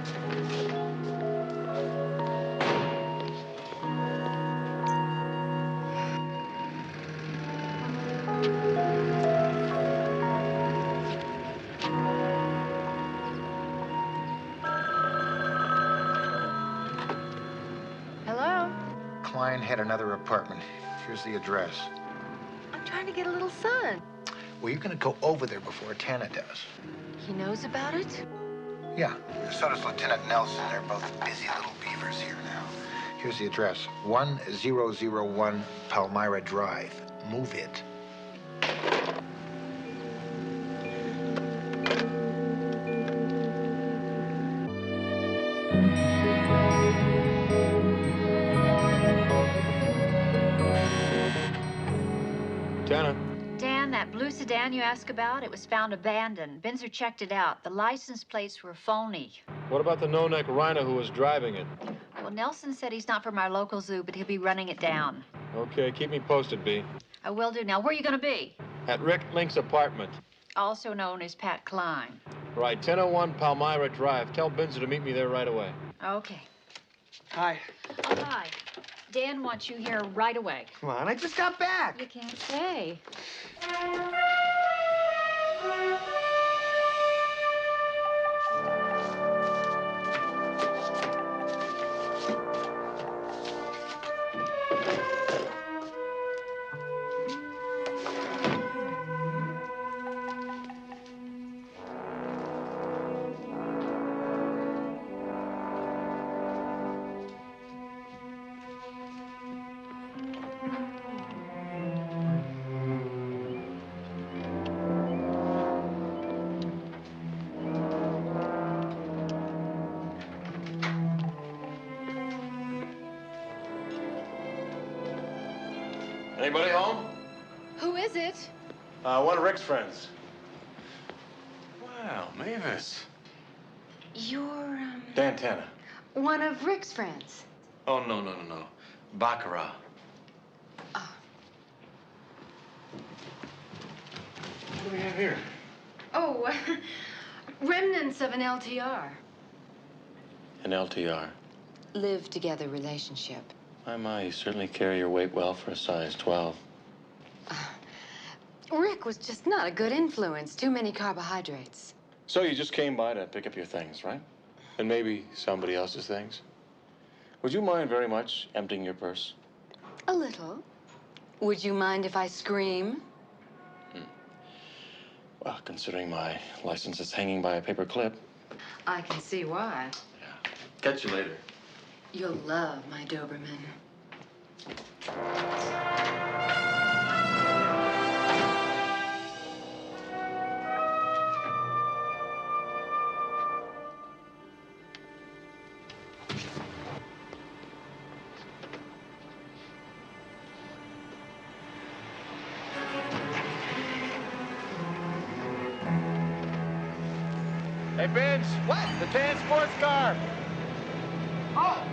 Hello? Klein had another apartment. Here's the address. I'm trying to get a little sun. Well, you're gonna go over there before Tanna does. He knows about it? Yeah. So does Lieutenant Nelson. They're both busy little beavers here now. Here's the address. 1001 Palmyra Drive. Move it. Tanna. Dan, that blue sedan you asked about, it was found abandoned. Binzer checked it out. The license plates were phony. What about the no-neck rhino who was driving it? Well, Nelson said he's not from our local zoo, but he'll be running it down. Okay, keep me posted, B. I will do. Now, where are you going to be? At Rick Link's apartment. Also known as Pat Klein. Right, 1001 Palmyra Drive. Tell Binzer to meet me there right away. Okay. Hi. Oh, hi. Dan wants you here right away. Come on, I just got back. You can't say. Anybody home? Who is it? One of Rick's friends. Wow, Mavis. You're, Dan Tanna. one of Rick's friends. Oh, no. Baccarat. What do we have here? Oh, remnants of an LTR. An LTR. Live together relationship. My, you certainly carry your weight well for a size 12. Rick was just not a good influence. Too many carbohydrates. So you just came by to pick up your things, right? And maybe somebody else's things? Would you mind very much emptying your purse? A little. Would you mind if I scream? Well, considering my license is hanging by a paper clip. I can see why. Catch you later. You'll love my Doberman. Hey, Bench. What? The tan sports car. Oh.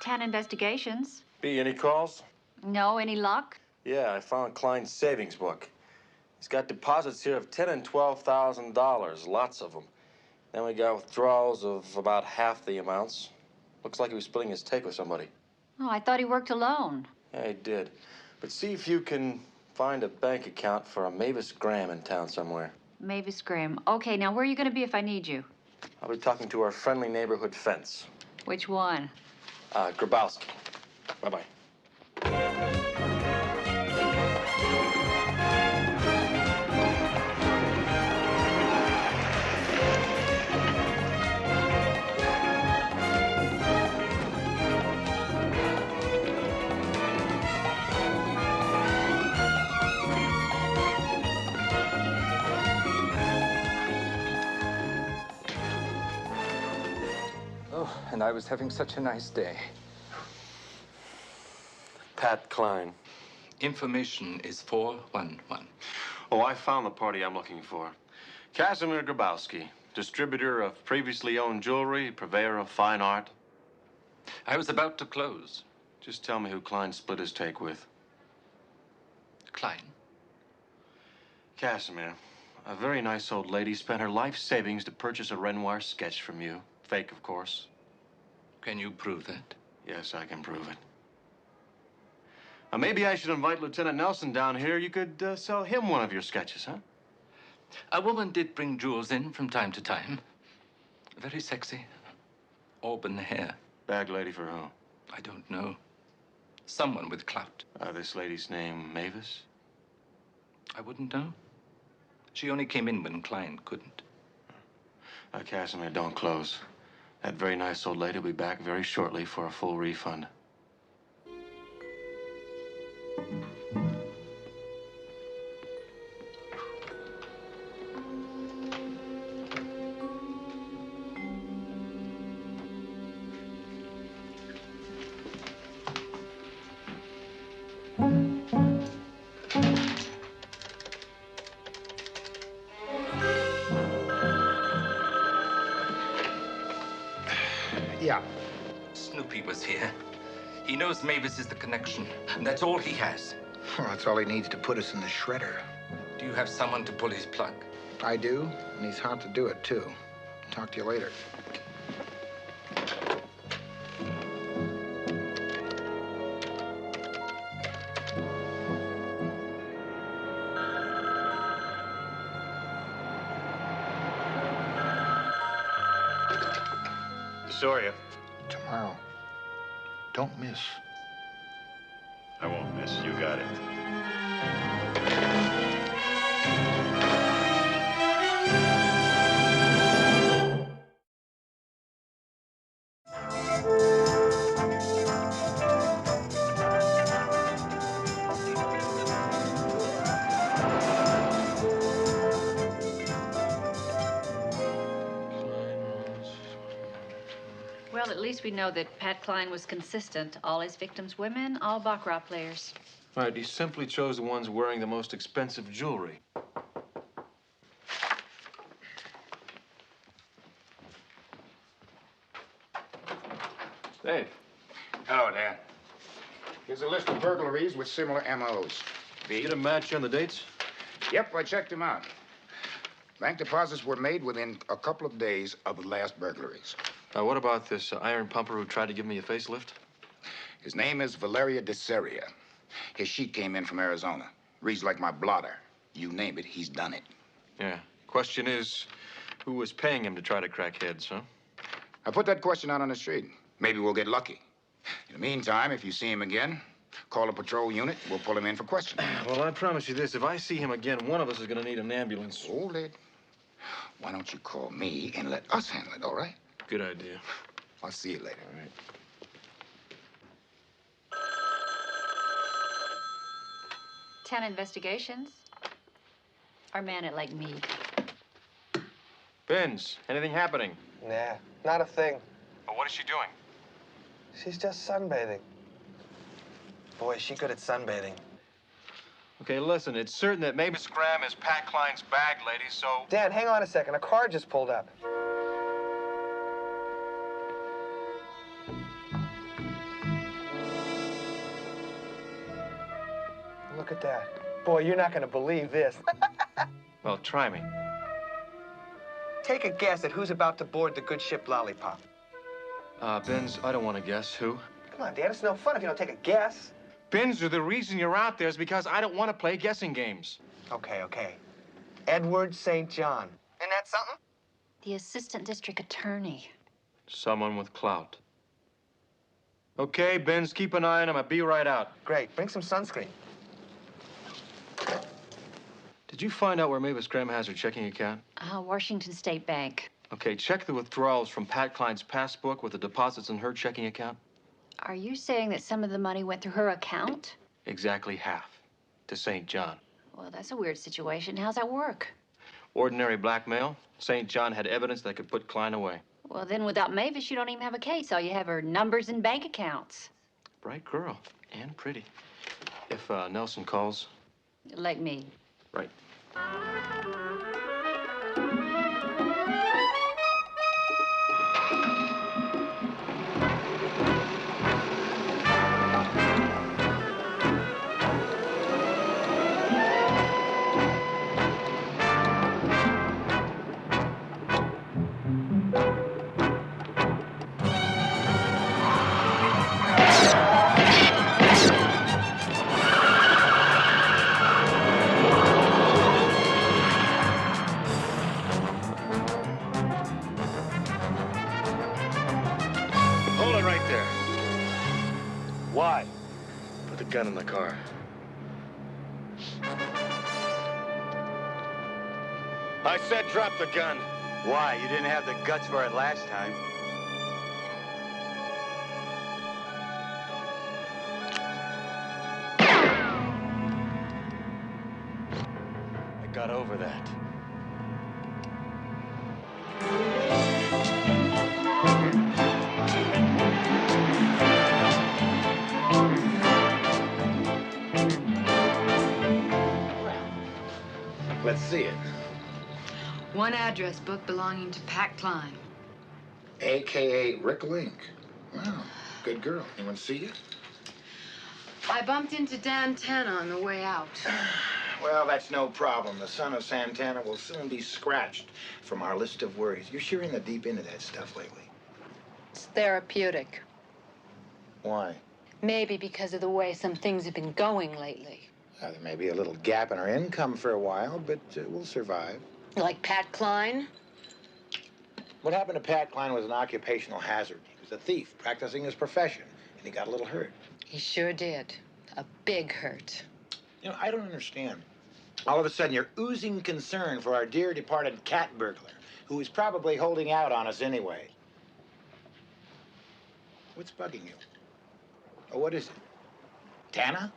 Tanna Investigations. B, any calls? No, any luck? Yeah, I found Klein's savings book. He's got deposits here of $10,000 and $12,000, lots of them. Then we got withdrawals of about half the amounts. Looks like he was splitting his take with somebody. Oh, I thought he worked alone. Yeah, he did. But see if you can find a bank account for a Mavis Graham in town somewhere. Mavis Graham. Okay, now where are you going to be if I need you? I'll be talking to our friendly neighborhood fence. Which one? Grabowski. Bye-bye. Oh, and I was having such a nice day. Pat Klein. Information is 411. Oh, I found the party I'm looking for. Casimir Grabowski, distributor of previously owned jewelry, purveyor of fine art. I was about to close. Just tell me who Klein split his take with. Klein? Casimir. A very nice old lady spent her life savings to purchase a Renoir sketch from you. Fake, of course. Can you prove that? Yes, I can prove it. Maybe I should invite Lieutenant Nelson down here. You could sell him one of your sketches, huh? A woman did bring jewels in from time to time. Very sexy. Auburn hair. Bag lady for who? I don't know. Someone with clout. This lady's name Mavis? I wouldn't know. She only came in when Klein couldn't. Casimir, don't close. That very nice old lady will be back very shortly for a full refund. Yeah. Snoopy was here. He knows Mavis is the connection, and that's all he has. Well, that's all he needs to put us in the shredder. Do you have someone to pull his plug? I do, and he's hot to do it, too. Talk to you later. Soria. Tomorrow. Don't miss. I won't miss. You got it. Well, at least we know that Pat Klein was consistent. All his victims women, all baccarat players. Right, he simply chose the ones wearing the most expensive jewelry. Dave. Hello, Dan. Here's a list of burglaries with similar MOs. You get a match on the dates? Yep, I checked them out. Bank deposits were made within a couple of days of the last burglaries. What about this iron pumper who tried to give me a facelift? His name is Valeria DeSeria. His sheet came in from Arizona. Reads like my blotter. You name it, he's done it. Yeah. Question is, who was paying him to try to crack heads, huh? I put that question out on the street. Maybe we'll get lucky. In the meantime, if you see him again, call a patrol unit. We'll pull him in for questioning. Well, I promise you this. If I see him again, one of us is going to need an ambulance. Hold it. Why don't you call me and let us handle it, all right? Good idea. I'll see you later. All right. Tanna Investigations. Our man at Lake Mead. Benz, anything happening? Nah, not a thing. Well, what is she doing? She's just sunbathing. Boy, is she good at sunbathing. Okay, listen, it's certain that Mavis Graham is Pat Klein's bag lady, so... Dan, hang on a second. A car just pulled up. Look at that. Boy, you're not going to believe this. Well, try me. Take a guess at who's about to board the good ship Lollipop. Benz, I don't want to guess. Who? Come on, Dan, it's no fun if you don't take a guess. Benz, the reason you're out there is because I don't want to play guessing games. Okay, okay. Edward St. John. Isn't that something? The assistant district attorney. Someone with clout. Okay, Benz, keep an eye on him. I'll be right out. Great. Bring some sunscreen. Did you find out where Mavis Graham has her checking account? Washington State Bank. Okay, check the withdrawals from Pat Klein's passbook with the deposits in her checking account. Are you saying that some of the money went through her account? Exactly half. To St. John. Well, that's a weird situation. How's that work? Ordinary blackmail. St. John had evidence that could put Klein away. Well, then without Mavis, you don't even have a case. All you have are numbers and bank accounts. Bright girl. And pretty. If Nelson calls... Like me. Right. Why? Put the gun in the car. I said drop the gun. Why? You didn't have the guts for it last time. I got over that. Let's see it. One address book belonging to Pat Klein. A.K.A. Rick Link. Wow, good girl. Anyone see you? I bumped into Dan Tanna on the way out. Well, that's no problem. The son of Santana will soon be scratched from our list of worries. You're sure in the deep into that stuff lately. It's therapeutic. Why? Maybe because of the way some things have been going lately. There may be a little gap in our income for a while, but we'll survive. Like Pat Klein? What happened to Pat Klein was an occupational hazard. He was a thief practicing his profession, and he got a little hurt. He sure did. A big hurt. You know, I don't understand. All of a sudden, you're oozing concern for our dear departed cat burglar, who is probably holding out on us anyway. What's bugging you? Oh, what is it? Tanna?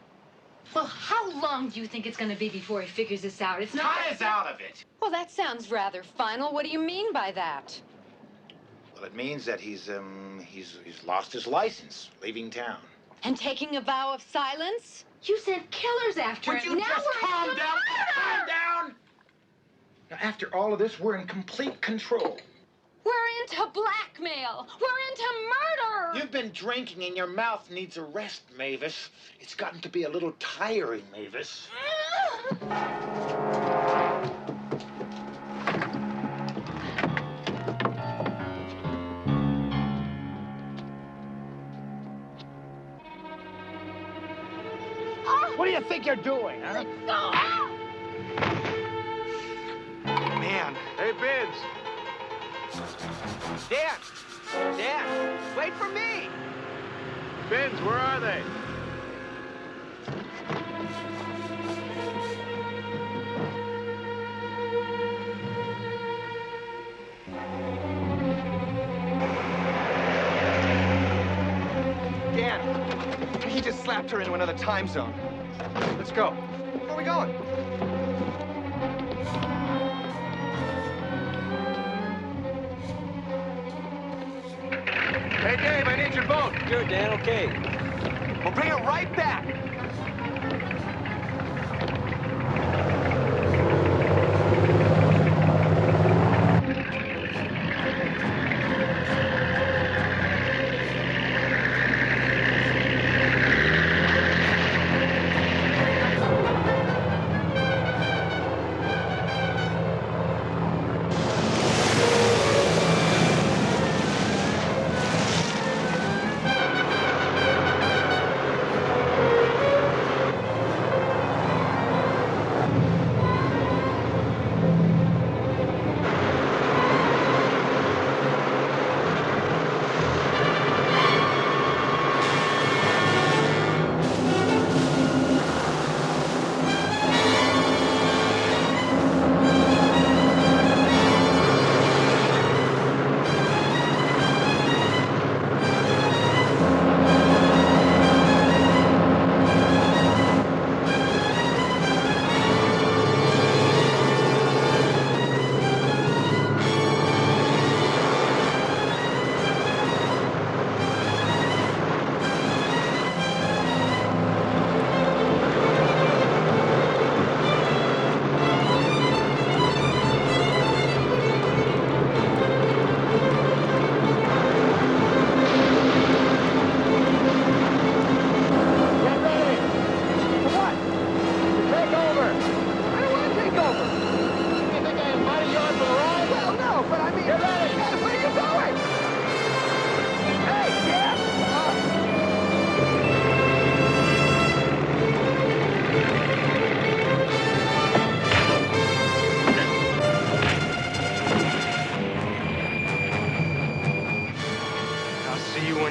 Well, how long do you think it's going to be before he figures this out? It's not... Tanna's out of it! Well, that sounds rather final. What do you mean by that? Well, it means that he's lost his license, leaving town. And taking a vow of silence? You sent killers after him. Would you now just we're calm into down? murder! Calm down! Now, after all of this, we're in complete control. We're into blackmail. We're into murder. You've been drinking and your mouth needs a rest, Mavis. It's gotten to be a little tiring, Mavis. What do you think you're doing, huh? Man. Hey, Vince. Dan! Dan! Wait for me! Vince, where are they? Dan! He just slapped her into another time zone. Let's go. Where are we going? Hey, Dave, I need your boat. Sure, Dan, okay. We'll bring it right back.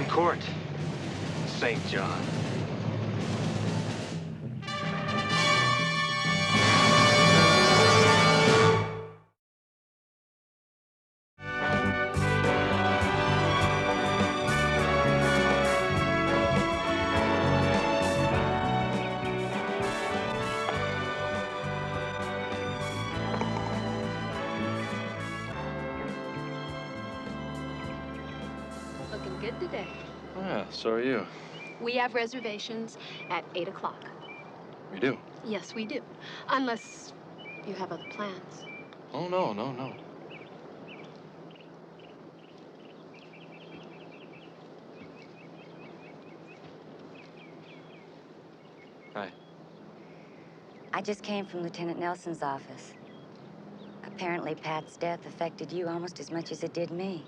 Court, St. John. Looking good today. Yeah, so are you. We have reservations at 8 o'clock. We do. Yes, we do. Unless you have other plans. Oh, no, no, no. Hi. I just came from Lieutenant Nelson's office. Apparently, Pat's death affected you almost as much as it did me.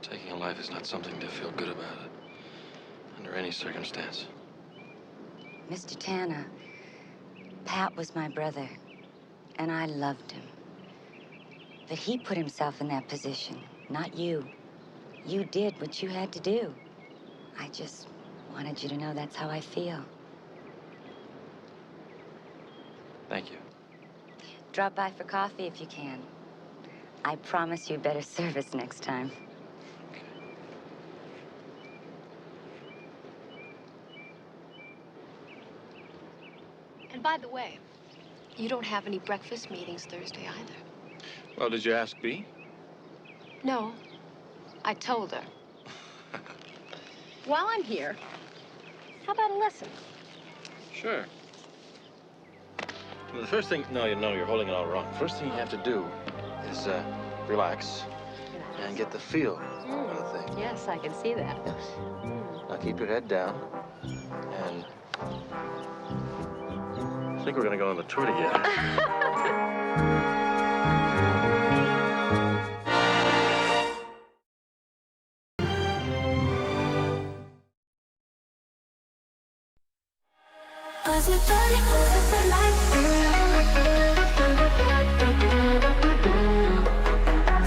Taking a life is not something to feel good about it, under any circumstance. Mr. Tanna, Pat was my brother, and I loved him. But he put himself in that position, not you. You did what you had to do. I just wanted you to know that's how I feel. Thank you. Drop by for coffee if you can. I promise you better service next time. And by the way, you don't have any breakfast meetings Thursday either. Well, did you ask Bea? No, I told her. While I'm here, how about a lesson? Sure. Well, the first thing, no, you're holding it all wrong. First thing you have to do is relax and get the feel of the thing. Yes, I can see that. Yes. Now keep your head down, and I think we're gonna go on the tour together. Was it burning? Was it the light?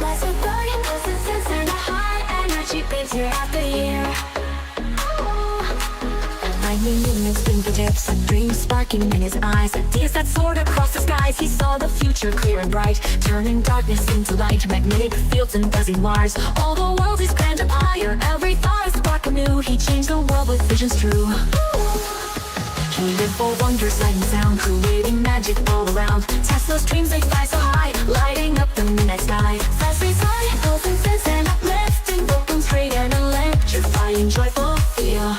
Was it burning? Was it sense and a high energy beats year after year? Lightning in his fingertips, a dream sparking in his eyes, ideas that soared across the skies. He saw the future clear and bright, turning darkness into light, magnetic fields and buzzing wires. All the world is grand up higher, every thought is spark anew. He changed the world with visions true. He lived for wonder, sight and sound, creating magic all around. Tesla's dreams, they fly so high, lighting up the midnight sky. Fast reside, open sense and uplifting, broken straight and electrifying, joyful feel.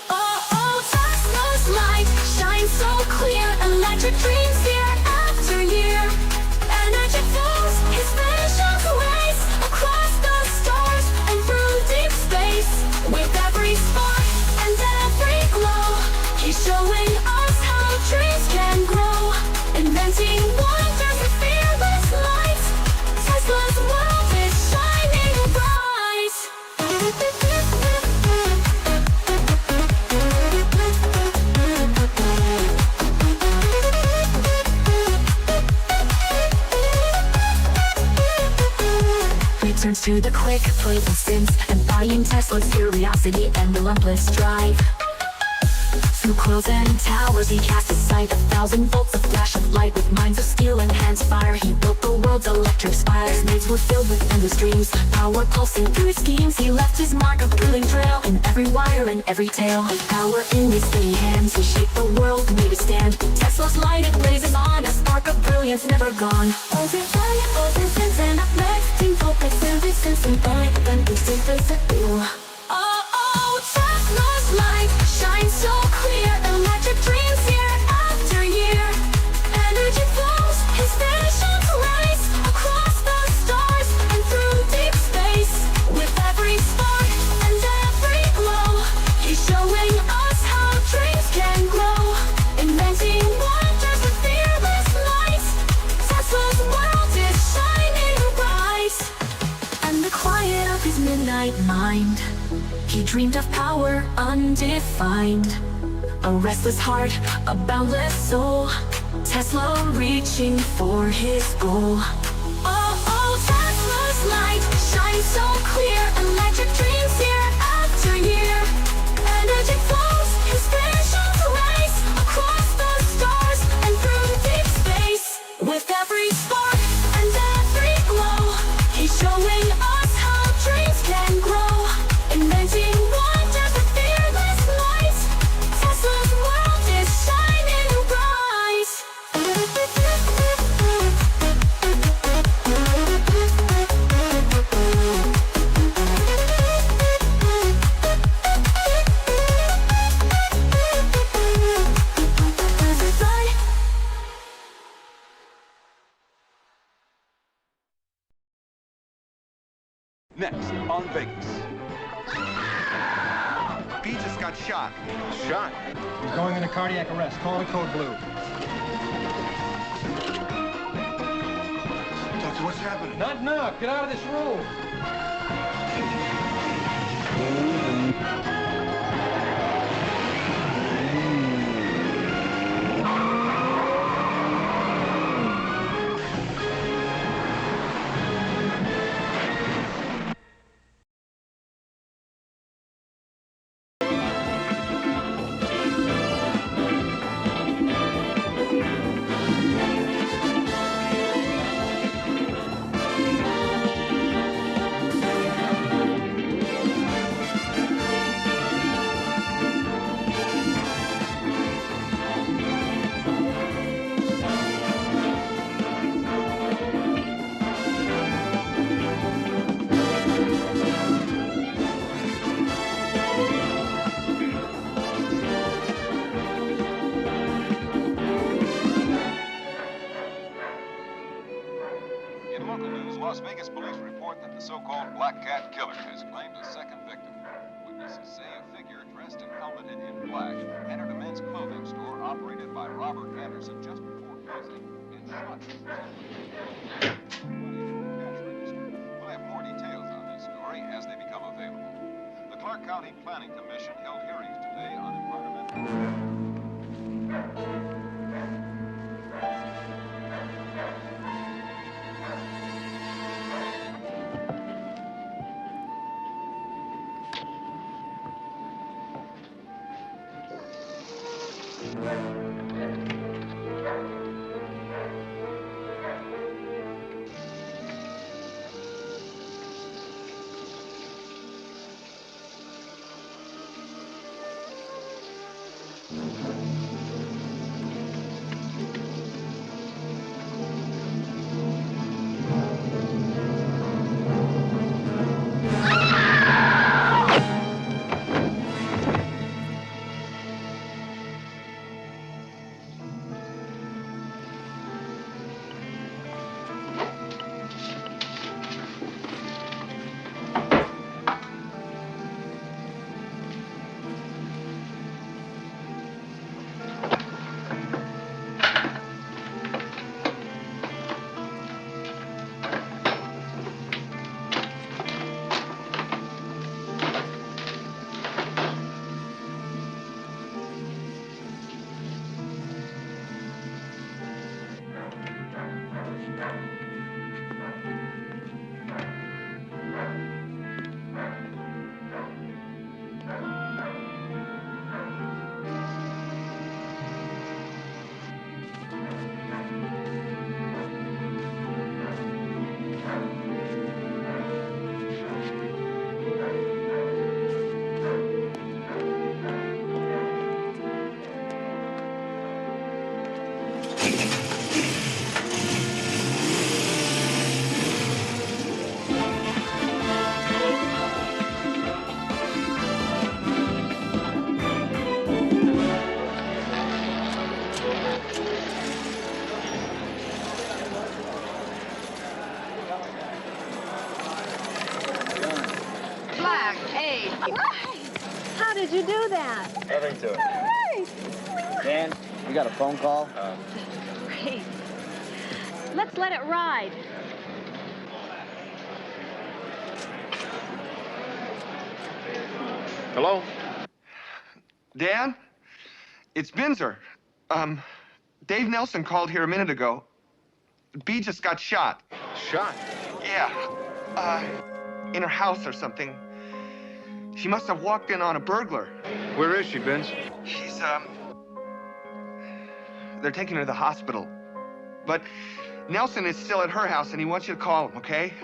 Tesla's light shines so clear, electric dreams year after year. Energy flows, his visions race across the stars and through deep space. With every spark and every glow, he's showing us how dreams can grow, inventing wonders with fearless light. Tesla's world is shining bright. Returns to the quick, playful stints, embodying Tesla's curiosity and relentless drive. Through clothes and towers he cast his sight, 1,000 volts, a flash of light. With minds of steel and hands of fire, he built the world's electric spire. His mates were filled with endless dreams, power pulsing through his schemes. He left his mark, a thrilling trail in every wire and every tale. With power in his steady hands, he shaped the world, made it stand. Tesla's light, it blazes on, a spark of brilliance never gone. Open fire, open sense and uplifting, focus every sense and bright, then instant visible. Tesla's light shines so clear, electric dreams year after year. Energy flows, his visions rise across the stars and through deep space. With every spark and every glow, he's showing us how dreams can grow, inventing wonders with fearless light. Tesla's world is shining bright. And the quiet of his midnight mind, he dreamed of power undefined, a restless heart, a boundless soul. Tesla reaching for his goal. Tesla's light shines so clear, electric dreams year after year. Energy flows, his visions rise across the stars and through deep space. With every spark and every glow, he's showing us how dreams can grow, inventing wonders with fearless light. Tesla's world is shining bright. Next on Vegas. Bea just got shot. Shot? He's going into cardiac arrest. Call the code blue. Doctor, what's happening? Not now. Get out of this room. In local news, Las Vegas police report that the so-called Black Cat killer has claimed a second victim. Witnesses say a figure dressed and helmeted in black entered a men's clothing store operated by Robert Anderson just before closing and shot him. We'll have more details on this story as they become available. The Clark County Planning Commission held hearings today on environmental... How did you do that? Nothing to it. Right. Dan, you got a phone call? Great. Let's let it ride. Hello? Dan? It's Binzer. Dave Nelson called here a minute ago. Bee just got shot. Shot? Yeah. In her house or something. She must have walked in on a burglar. Where is she, Binz? She's, they're taking her to the hospital. But Nelson is still at her house, and he wants you to call him, okay?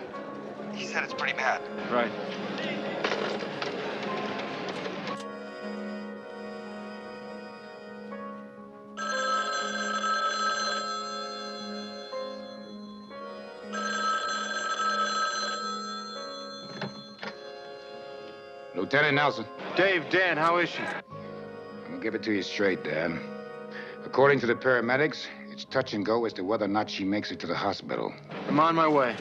He said it's pretty bad. Right. Lieutenant Nelson. Dave, Dan, how is she? I'm gonna give it to you straight, Dan. According to the paramedics, it's touch and go as to whether or not she makes it to the hospital. I'm on my way.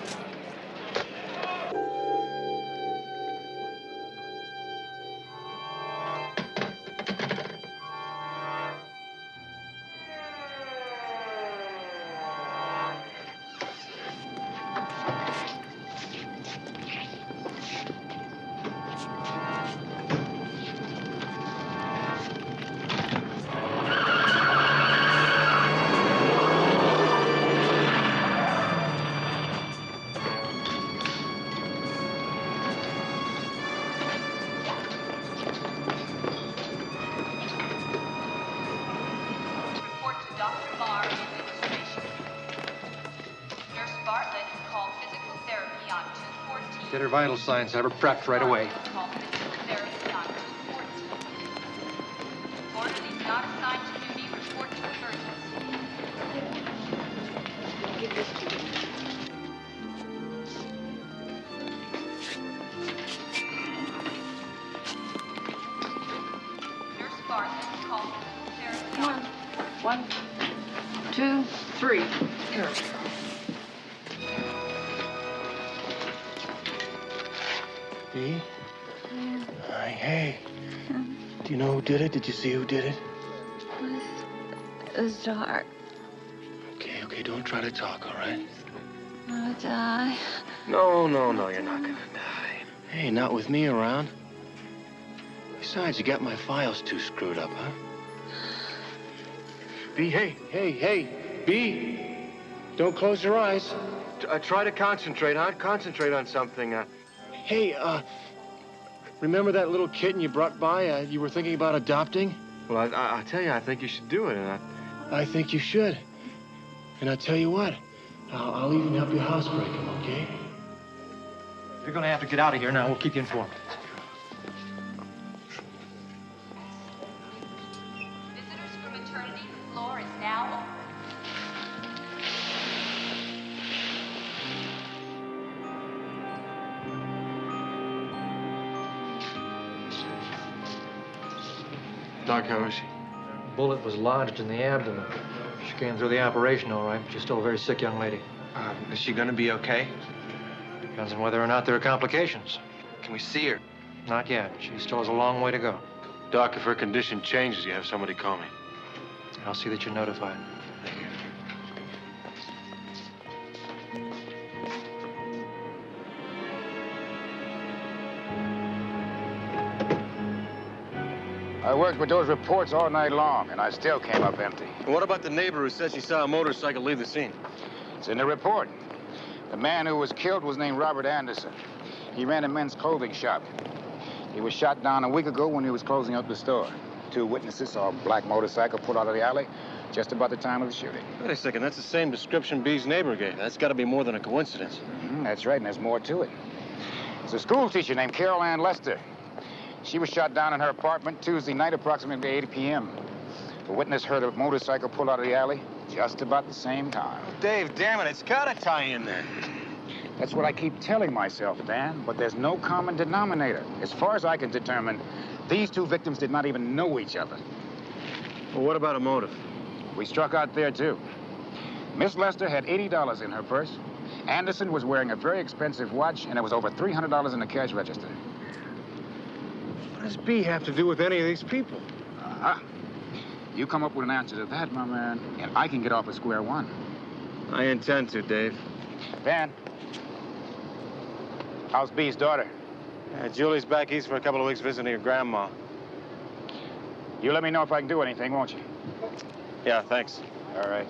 Get her vital signs, have her prepped right away. Orderlies not assigned to duty report to emergency. Give this to me. Nurse Barton called Sarah. One, two, three. Here. Dee? Hi, hey. Do you know who did it? Did you see who did it? It was dark. Okay, don't try to talk, all right? I'll die. No, you're not gonna die. Hey, not with me around. Besides, you got my files too screwed up, huh? B, hey, B. Don't close your eyes. Try to concentrate, huh? Concentrate on something. Hey, remember that little kitten you brought by, you were thinking about adopting? Well, I'll tell you, I think you should do it. And I think you should. And I'll tell you what, I'll even help you housebreak him, okay? You're gonna have to get out of here now. We'll keep you informed. Visitors for maternity, the floor is now open. Doc, how is she? Bullet was lodged in the abdomen. She came through the operation all right. She's still a very sick young lady. Is she gonna be okay? Depends on whether or not there are complications. Can we see her? Not yet. She still has a long way to go. Doc, if her condition changes, you have somebody call me. I'll see that you're notified. I worked with those reports all night long, and I still came up empty. And what about the neighbor who said she saw a motorcycle leave the scene? It's in the report. The man who was killed was named Robert Anderson. He ran a men's clothing shop. He was shot down a week ago when he was closing up the store. 2 witnesses saw a black motorcycle pull out of the alley just about the time of the shooting. Wait a second, that's the same description B's neighbor gave. That's got to be more than a coincidence. That's right, and there's more to it. There's a school teacher named Carol Ann Lester. She was shot down in her apartment Tuesday night, approximately 8 p.m. The witness heard a motorcycle pull out of the alley just about the same time. Oh, Dave, damn it, it's got to tie in there. That's what I keep telling myself, Dan, but there's no common denominator. As far as I can determine, these 2 victims did not even know each other. Well, what about a motive? We struck out there, too. Miss Lester had $80 in her purse. Anderson was wearing a very expensive watch, and there was over $300 in the cash register. What does B have to do with any of these people? Uh-huh. You come up with an answer to that, my man, and I can get off at square one. I intend to, Dave. Dan, how's B's daughter? Julie's back east for a couple of weeks visiting her grandma. You let me know if I can do anything, won't you? Yeah, thanks. All right.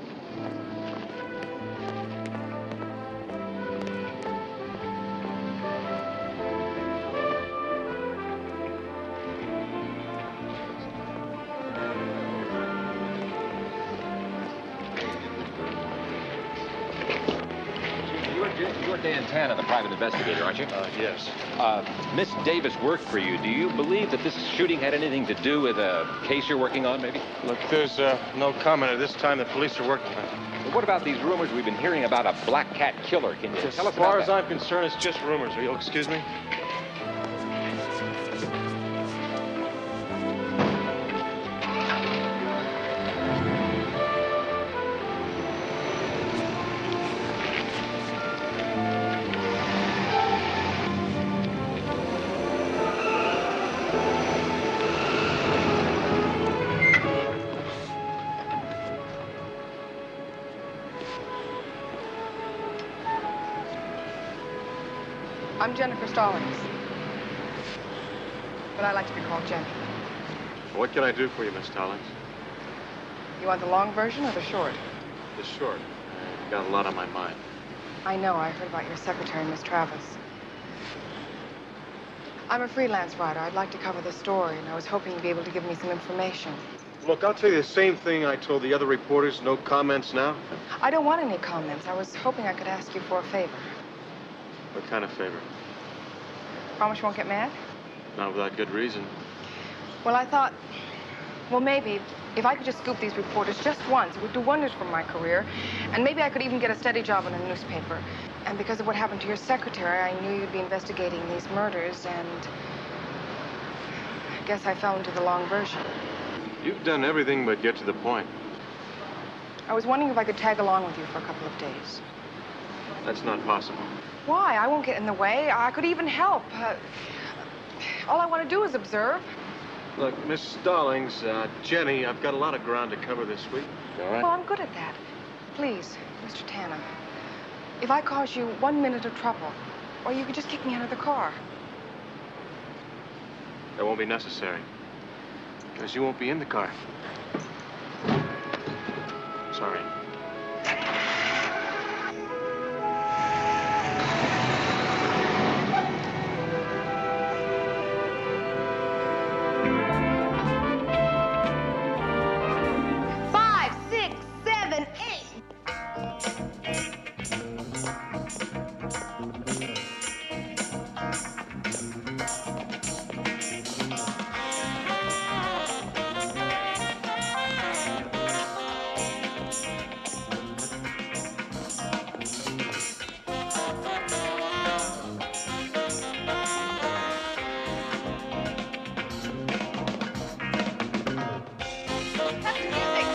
You're Dan Tanna, the private investigator, aren't you? Yes. Miss Davis worked for you. Do you believe that this shooting had anything to do with a case you're working on, maybe? Look, there's no comment at this time. The police are working on it. Well, what about these rumors we've been hearing about a black cat killer? Can you tell us As far about as that? I'm concerned, it's just rumors. You'll excuse me? I'm Jennifer Stallings. But I like to be called Jenny. What can I do for you, Miss Stallings? You want the long version or the short? The short. I've got a lot on my mind. I know. I heard about your secretary, Miss Travis. I'm a freelance writer. I'd like to cover the story, and I was hoping you'd be able to give me some information. Look, I'll tell you the same thing I told the other reporters. No comments now. I don't want any comments. I was hoping I could ask you for a favor. What kind of favor? Promise you won't get mad? Not without good reason. Well, I thought, well, maybe if I could just scoop these reporters just once, it would do wonders for my career. And maybe I could even get a steady job in a newspaper. And because of what happened to your secretary, I knew you'd be investigating these murders, and I guess I fell into the long version. You've done everything but get to the point. I was wondering if I could tag along with you for a couple of days. That's not possible. Why? I won't get in the way. I could even help. All I want to do is observe. Look, Miss Stallings, Jenny, I've got a lot of ground to cover this week. All right? Well, I'm good at that. Please, Mr. Tanna, if I cause you 1 minute of trouble, or you could just kick me out of the car. That won't be necessary. Because you won't be in the car. Sorry.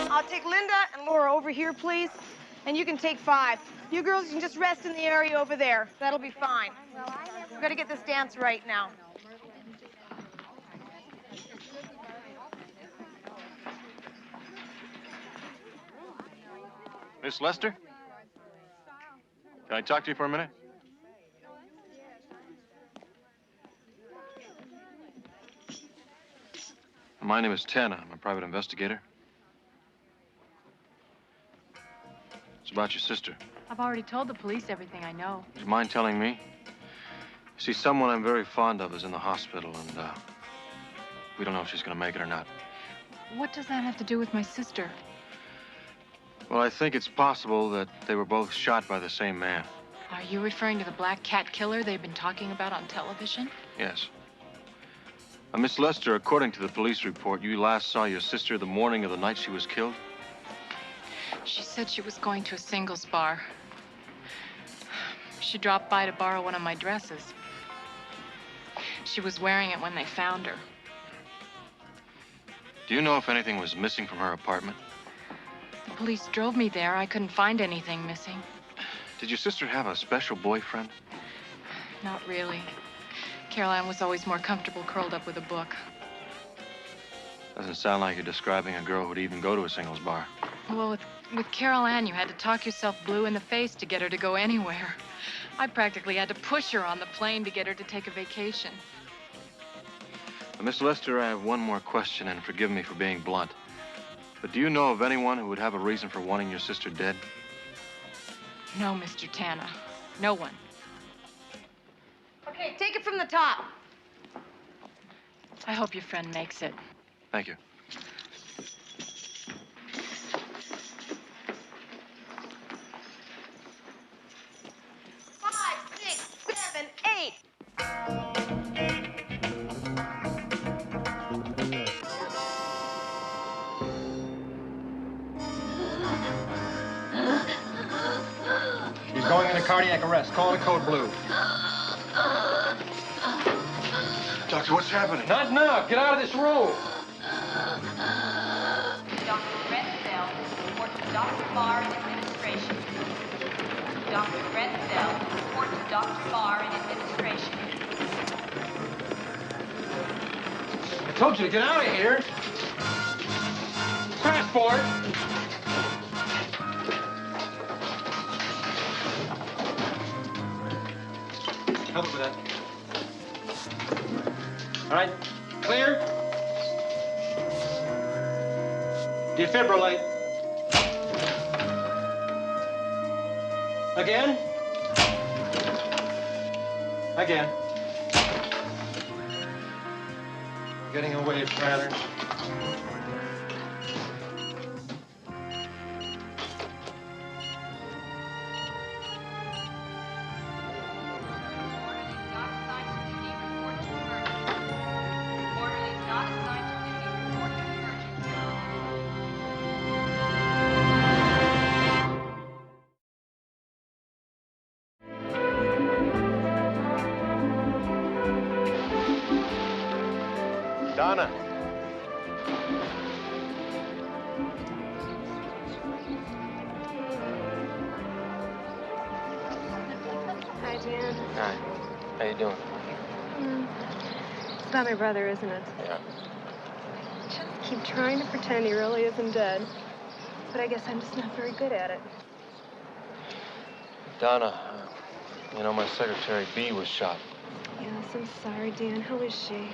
I'll take Linda and Laura over here, please. And you can take 5. You girls can just rest in the area over there. That'll be fine. We've got to get this dance right now. Miss Lester? Can I talk to you for a minute? My name is Tanna. I'm a private investigator. It's about your sister. I've already told the police everything I know. Would you mind telling me? See, someone I'm very fond of is in the hospital, and we don't know if she's going to make it or not. What does that have to do with my sister? Well, I think it's possible that they were both shot by the same man. Are you referring to the Black Cat killer they've been talking about on television? Yes. Miss Lester, according to the police report, you last saw your sister the morning of the night she was killed? She said she was going to a singles bar. She dropped by to borrow one of my dresses. She was wearing it when they found her. Do you know if anything was missing from her apartment? The police drove me there. I couldn't find anything missing. Did your sister have a special boyfriend? Not really. Caroline was always more comfortable curled up with a book. Doesn't sound like you're describing a girl who'd even go to a singles bar. Well, with Carol Ann, you had to talk yourself blue in the face to get her to go anywhere. I practically had to push her on the plane to get her to take a vacation. Miss Lester, I have one more question, and forgive me for being blunt. But do you know of anyone who would have a reason for wanting your sister dead? No, Mr. Tanna. No one. Okay, take it from the top. I hope your friend makes it. Thank you. He's going into cardiac arrest. Call it a code blue. Doctor, what's happening? Not now. Get out of this room. Dr. Renfell, report to Dr. Marr in administration. Dr. Renfell, report to Dr. Marr in administration. I told you to get out of here. Passport. Help with that. All right, clear. Defibrillate. Again. Again. Getting away, Flanders. Donna. Hi, Dan. Hi. How you doing? It's about my brother, isn't it? Yeah. Just keep trying to pretend he really isn't dead. But I guess I'm just not very good at it. Donna, you know, my secretary, Bee, was shot. Yes, I'm sorry, Dan. How is she?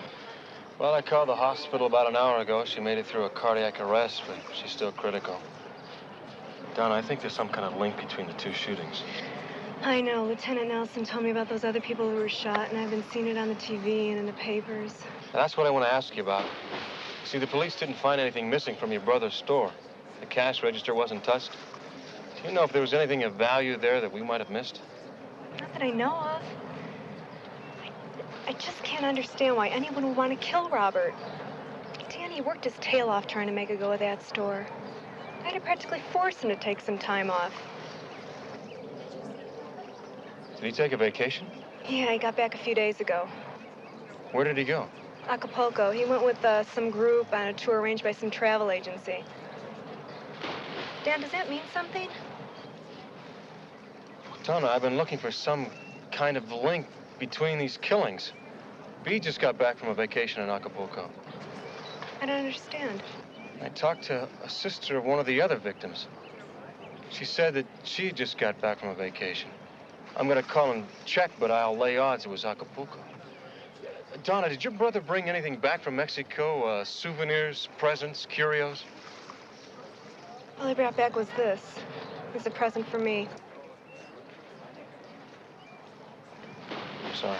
Well, I called the hospital about an hour ago. She made it through a cardiac arrest, but she's still critical. Donna, I think there's some kind of link between the two shootings. I know. Lieutenant Nelson told me about those other people who were shot, and I've been seeing it on the TV and in the papers. And that's what I want to ask you about. See, the police didn't find anything missing from your brother's store. The cash register wasn't touched. Do you know if there was anything of value there that we might have missed? Not that I know of. I just can't understand why anyone would want to kill Robert. Danny worked his tail off trying to make a go of that store. I had to practically force him to take some time off. Did he take a vacation? Yeah, he got back a few days ago. Where did he go? Acapulco. He went with some group on a tour arranged by some travel agency. Dan, does that mean something? Donna, I've been looking for some kind of link between these killings. Bee just got back from a vacation in Acapulco. I don't understand. I talked to a sister of one of the other victims. She said that she just got back from a vacation. I'm gonna call and check, but I'll lay odds it was Acapulco. Donna, did your brother bring anything back from Mexico? Souvenirs, presents, curios? All he brought back was this. It's a present for me. I'm sorry.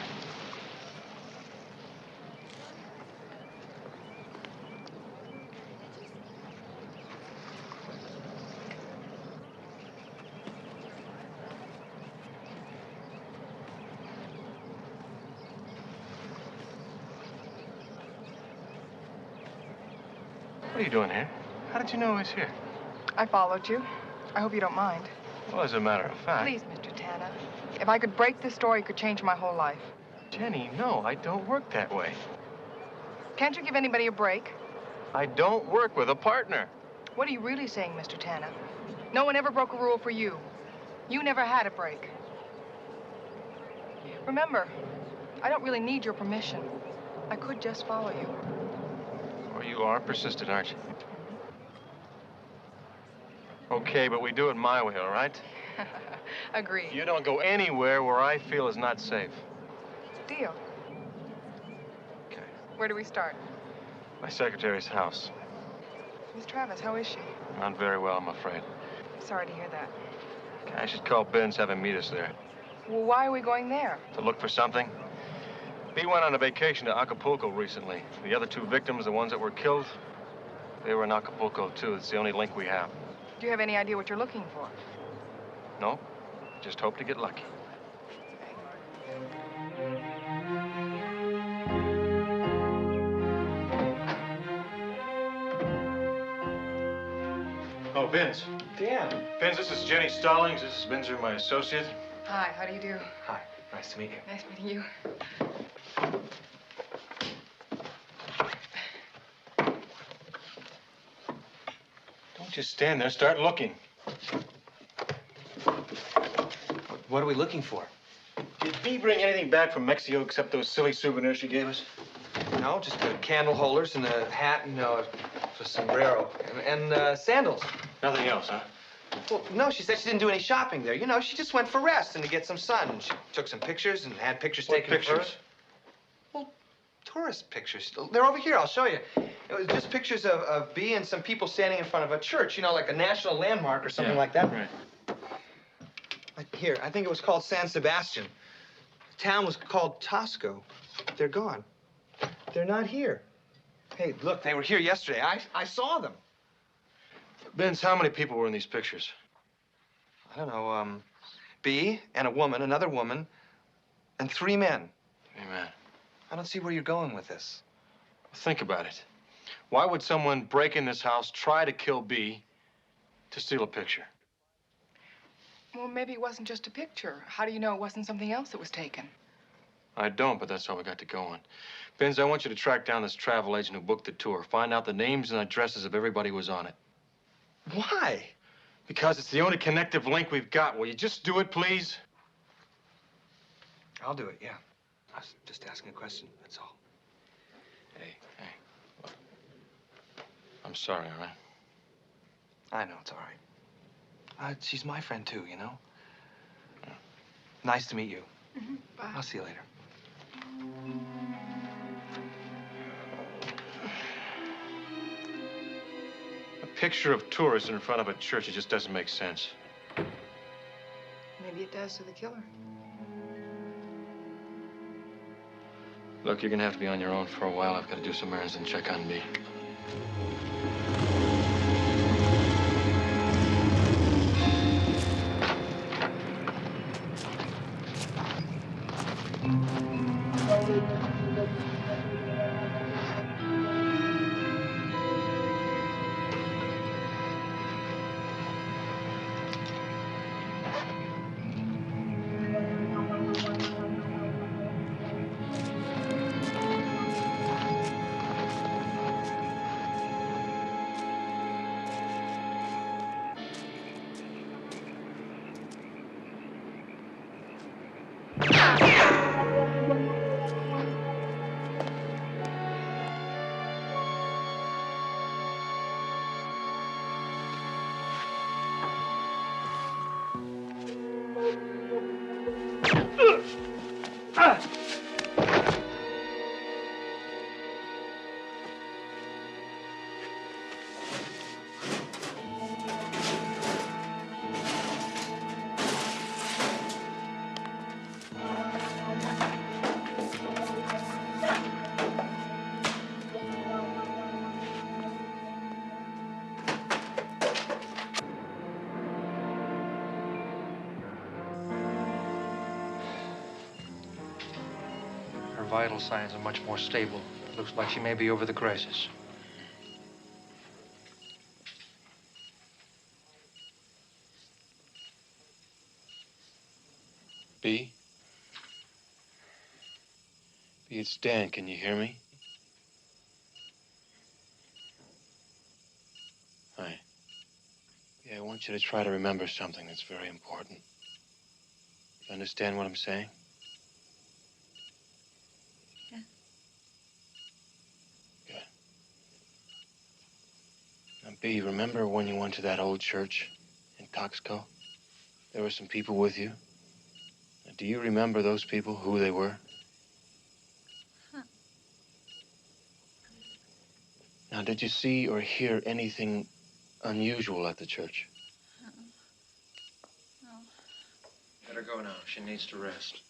What are you doing here? How did you know I was here? I followed you. I hope you don't mind. Well, as a matter of fact... Please, Mr. Tanna. If I could break this story, it could change my whole life. Jenny, no, I don't work that way. Can't you give anybody a break? I don't work with a partner. What are you really saying, Mr. Tanna? No one ever broke a rule for you. You never had a break. Remember, I don't really need your permission. I could just follow you. Well, you are persistent, aren't you? Okay, but we do it my way, all right? Agreed. You don't go anywhere where I feel is not safe. Deal. Okay. Where do we start? My secretary's house. Miss Travis, how is she? Not very well, I'm afraid. Sorry to hear that. I should call Ben's, have him meet us there. Well, why are we going there? To look for something? He went on a vacation to Acapulco recently. The other two victims, the ones that were killed, they were in Acapulco, too. It's the only link we have. Do you have any idea what you're looking for? No, just hope to get lucky. Oh, Vince. Dan. Vince, this is Jenny Stallings. This is Binzer, my associate. Hi, how do you do? Hi, nice to meet you. Nice meeting you. Don't just stand there. Start looking. What are we looking for? Did Bee bring anything back from Mexico except those silly souvenirs she gave us? No, just the candle holders and a hat and a sombrero and sandals. Nothing else, huh? Well, no, she said she didn't do any shopping there. You know, she just went for rest and to get some sun. And she took some pictures and had pictures taken of her. Pictures? Well, tourist pictures. They're over here. I'll show you. It was just pictures of Bee and some people standing in front of a church, you know, like a national landmark or something like that. Right. Like here, I think it was called San Sebastian. The town was called Tosco. They're gone. They're not here. Hey, look, they were here yesterday. I saw them. Vince, how many people were in these pictures? I don't know, Bee and a woman, another woman, and 3 men. 3 men. I don't see where you're going with this. Think about it. Why would someone break in this house, try to kill Bee, to steal a picture? Well, maybe it wasn't just a picture. How do you know it wasn't something else that was taken? I don't, but that's all we got to go on. Benz, I want you to track down this travel agent who booked the tour. Find out the names and addresses of everybody who was on it. Why? Because it's the only connective link we've got. Will you just do it, please? I'll do it, yeah. I was just asking a question, that's all. Hey, look. I'm sorry, all right? I know, it's all right. She's my friend, too, you know? Yeah. Nice to meet you. Bye. I'll see you later. A picture of tourists in front of a church, it just doesn't make sense. Maybe it does to the killer. Look, you're gonna have to be on your own for a while. I've got to do some errands and check on B. Her vital signs are much more stable. Looks like she may be over the crisis. B? B, it's Dan. Can you hear me? Hi. Yeah, I want you to try to remember something that's very important. You understand what I'm saying? Yeah. Good. Now, B, remember when you went to that old church in Toxco? There were some people with you. Now, do you remember those people, who they were? Huh. Now, did you see or hear anything unusual at the church? No. Let her go now. She needs to rest.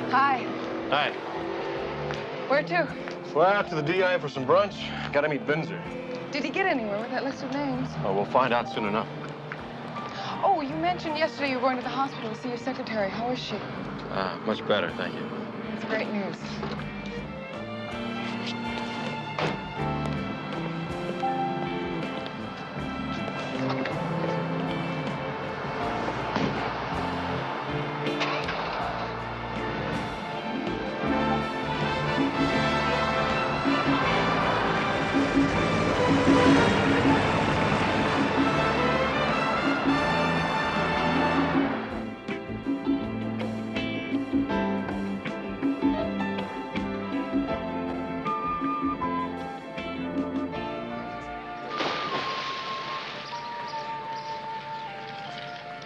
Hi. Hi. Where to? Well, out to the DI for some brunch. Gotta meet Binzer. Did he get anywhere with that list of names? Oh, we'll find out soon enough. Oh, you mentioned yesterday you were going to the hospital to see your secretary. How is she? Much better, thank you. It's great news.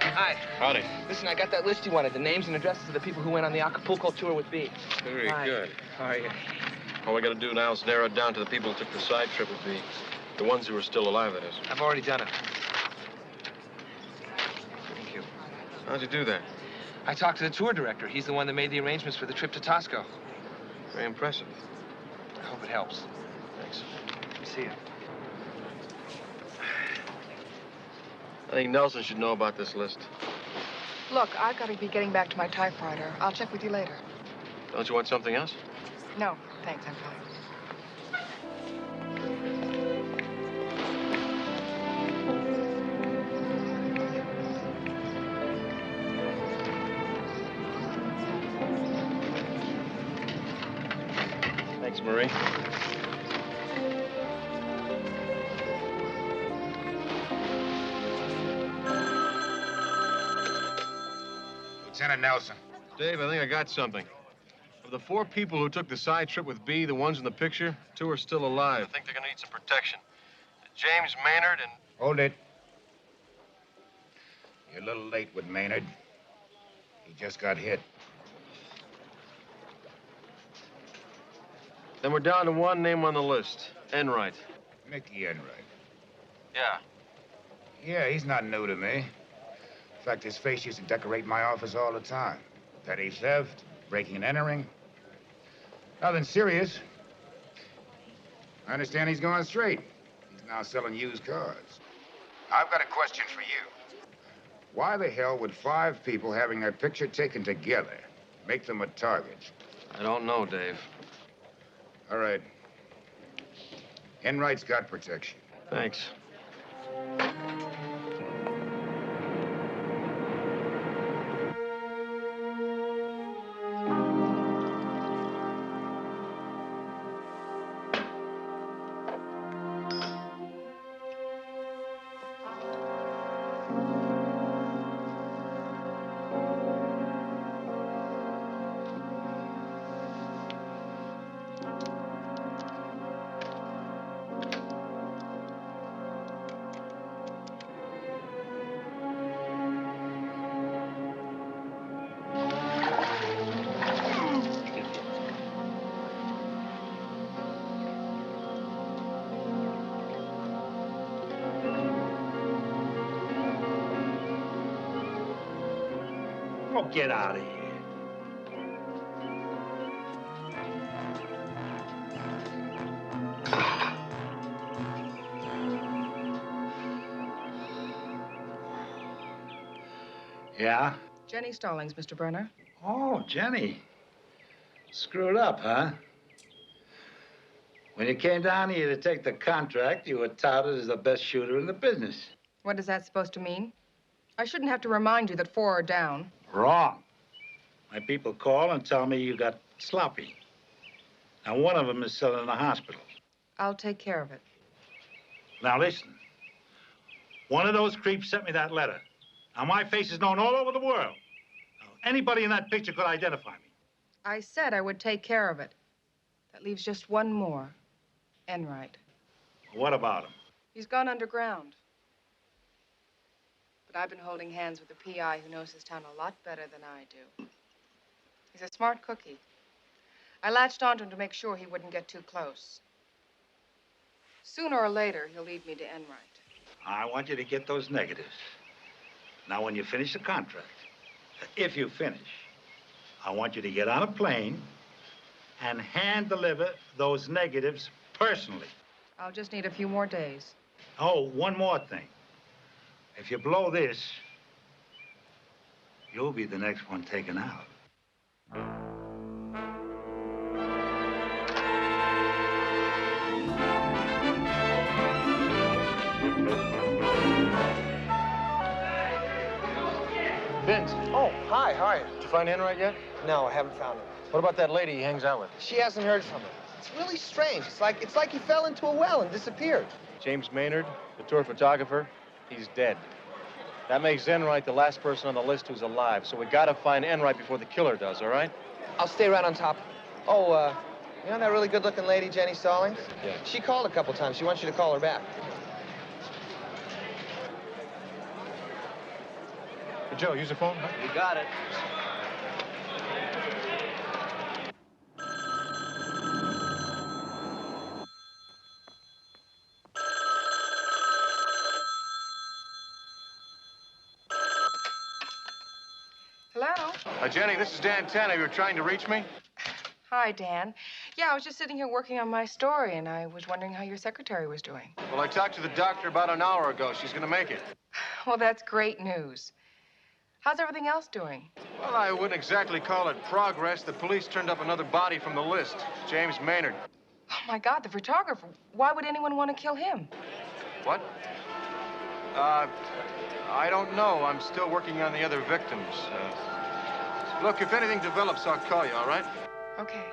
Hi. Howdy. Listen, I got that list you wanted, the names and addresses of the people who went on the Acapulco tour with B. Very Hi. good. How are you? All we got to do now is narrow it down to the people who took the side trip with B. The ones who are still alive, that is. I've already done it. Thank you. How'd you do that? I talked to the tour director. He's the one that made the arrangements for the trip to Tosco. Very impressive. I hope it helps. Thanks. See you. I think Nelson should know about this list. Look, I've got to be getting back to my typewriter. I'll check with you later. Don't you want something else? No, thanks. I'm fine. Thanks, Marie. Lieutenant Nelson. Dave, I think I got something. Of the 4 people who took the side trip with B, the ones in the picture, 2 are still alive. I think they're going to need some protection. James Maynard and... Hold it. You're a little late with Maynard. He just got hit. Then we're down to one name on the list, Enright. Mickey Enright. Yeah. Yeah, he's not new to me. In fact, his face used to decorate my office all the time. Petty theft, breaking and entering. Nothing serious. I understand he's going straight. He's now selling used cars. I've got a question for you. Why the hell would 5 people having their picture taken together make them a target? I don't know, Dave. All right. Enright's got protection. Thanks. Oh, get out of here. Yeah? Jenny Stallings, Mr. Berner. Oh, Jenny. Screwed up, huh? When you came down here to take the contract, you were touted as the best shooter in the business. What is that supposed to mean? I shouldn't have to remind you that 4 are down. Wrong. My people call and tell me you got sloppy. Now, one of them is still in the hospital. I'll take care of it. Now, listen. One of those creeps sent me that letter. Now, my face is known all over the world. Now, anybody in that picture could identify me. I said I would take care of it. That leaves just one more. Enright. What about him? He's gone underground. But I've been holding hands with the PI who knows his town a lot better than I do. He's a smart cookie. I latched onto him to make sure he wouldn't get too close. Sooner or later, he'll lead me to Enright. I want you to get those negatives. Now, when you finish the contract, if you finish, I want you to get on a plane and hand-deliver those negatives personally. I'll just need a few more days. Oh, one more thing. If you blow this, you'll be the next one taken out. Vince. Oh, hi, how are you? Did you find Enright yet? No, I haven't found him. What about that lady he hangs out with? She hasn't heard from him. It's really strange. It's like he fell into a well and disappeared. James Maynard, the tour photographer, he's dead. That makes Enright the last person on the list who's alive, so we gotta find Enright before the killer does, all right? I'll stay right on top. Oh, you know that really good-looking lady, Jenny Stallings? Yeah. She called a couple times. She wants you to call her back. Hey, Joe, use the phone, huh? You got it. Hello? Jenny, this is Dan Tanna. You were trying to reach me? Hi, Dan. Yeah, I was just sitting here working on my story, and I was wondering how your secretary was doing. Well, I talked to the doctor about an hour ago. She's gonna make it. Well, that's great news. How's everything else doing? Well, I wouldn't exactly call it progress. The police turned up another body from the list, James Maynard. Oh, my God, the photographer. Why would anyone want to kill him? What? I don't know. I'm still working on the other victims. Look, if anything develops, I'll call you, all right? Okay.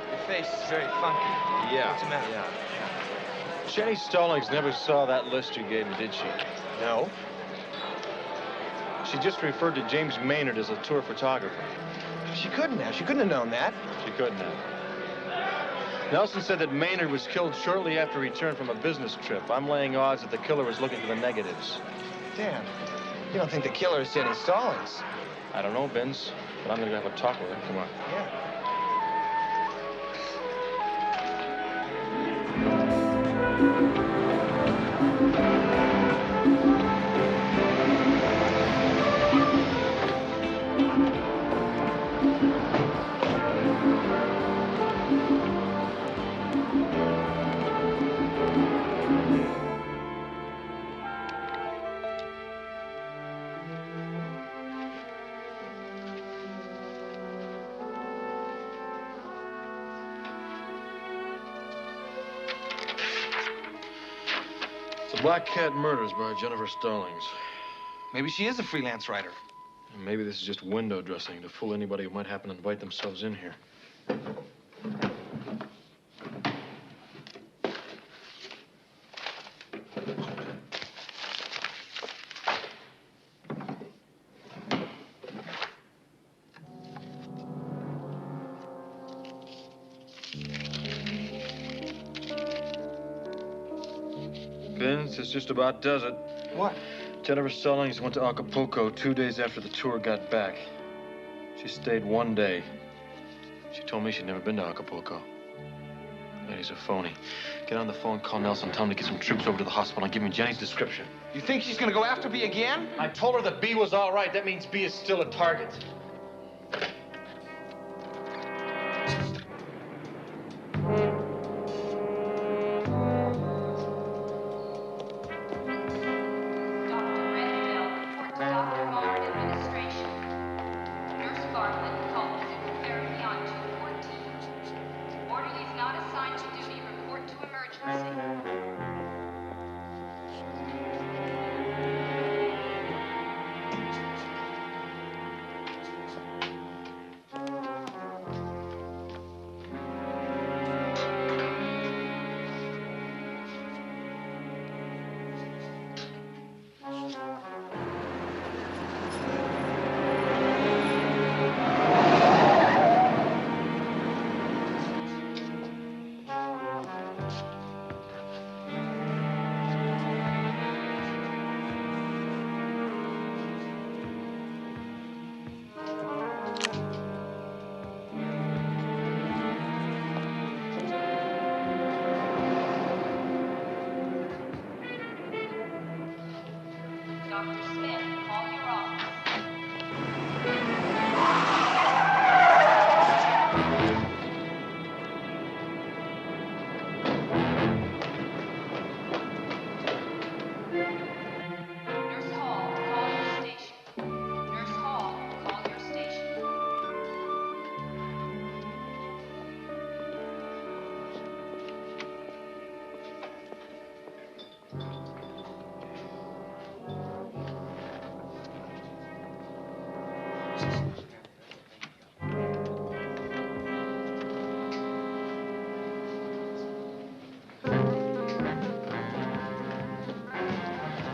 Your face is very funky. Yeah. What's the matter? Yeah. Jenny Stallings never saw that list you gave me, did she? No. She just referred to James Maynard as a tour photographer. She couldn't have. She couldn't have known that. She couldn't have. Nelson said that Maynard was killed shortly after he returned from a business trip. I'm laying odds that the killer was looking for the negatives. Dan, you don't think the killer is Jenny Stallings? I don't know, Vince, but I'm gonna go have a talk with her. Come on. Yeah. The Black Cat Murders by Jennifer Stallings. Maybe she is a freelance writer. Maybe this is just window dressing to fool anybody who might happen to invite themselves in here. Vince, this just about does it. What? Jennifer Stallings went to Acapulco 2 days after the tour got back. She stayed 1 day. She told me she'd never been to Acapulco. Lady's a phony. Get on the phone, call Nelson, tell him to get some troops over to the hospital and give me Jenny's description. You think she's gonna go after B again? I told her that B was all right. That means B is still a target.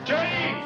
Jane!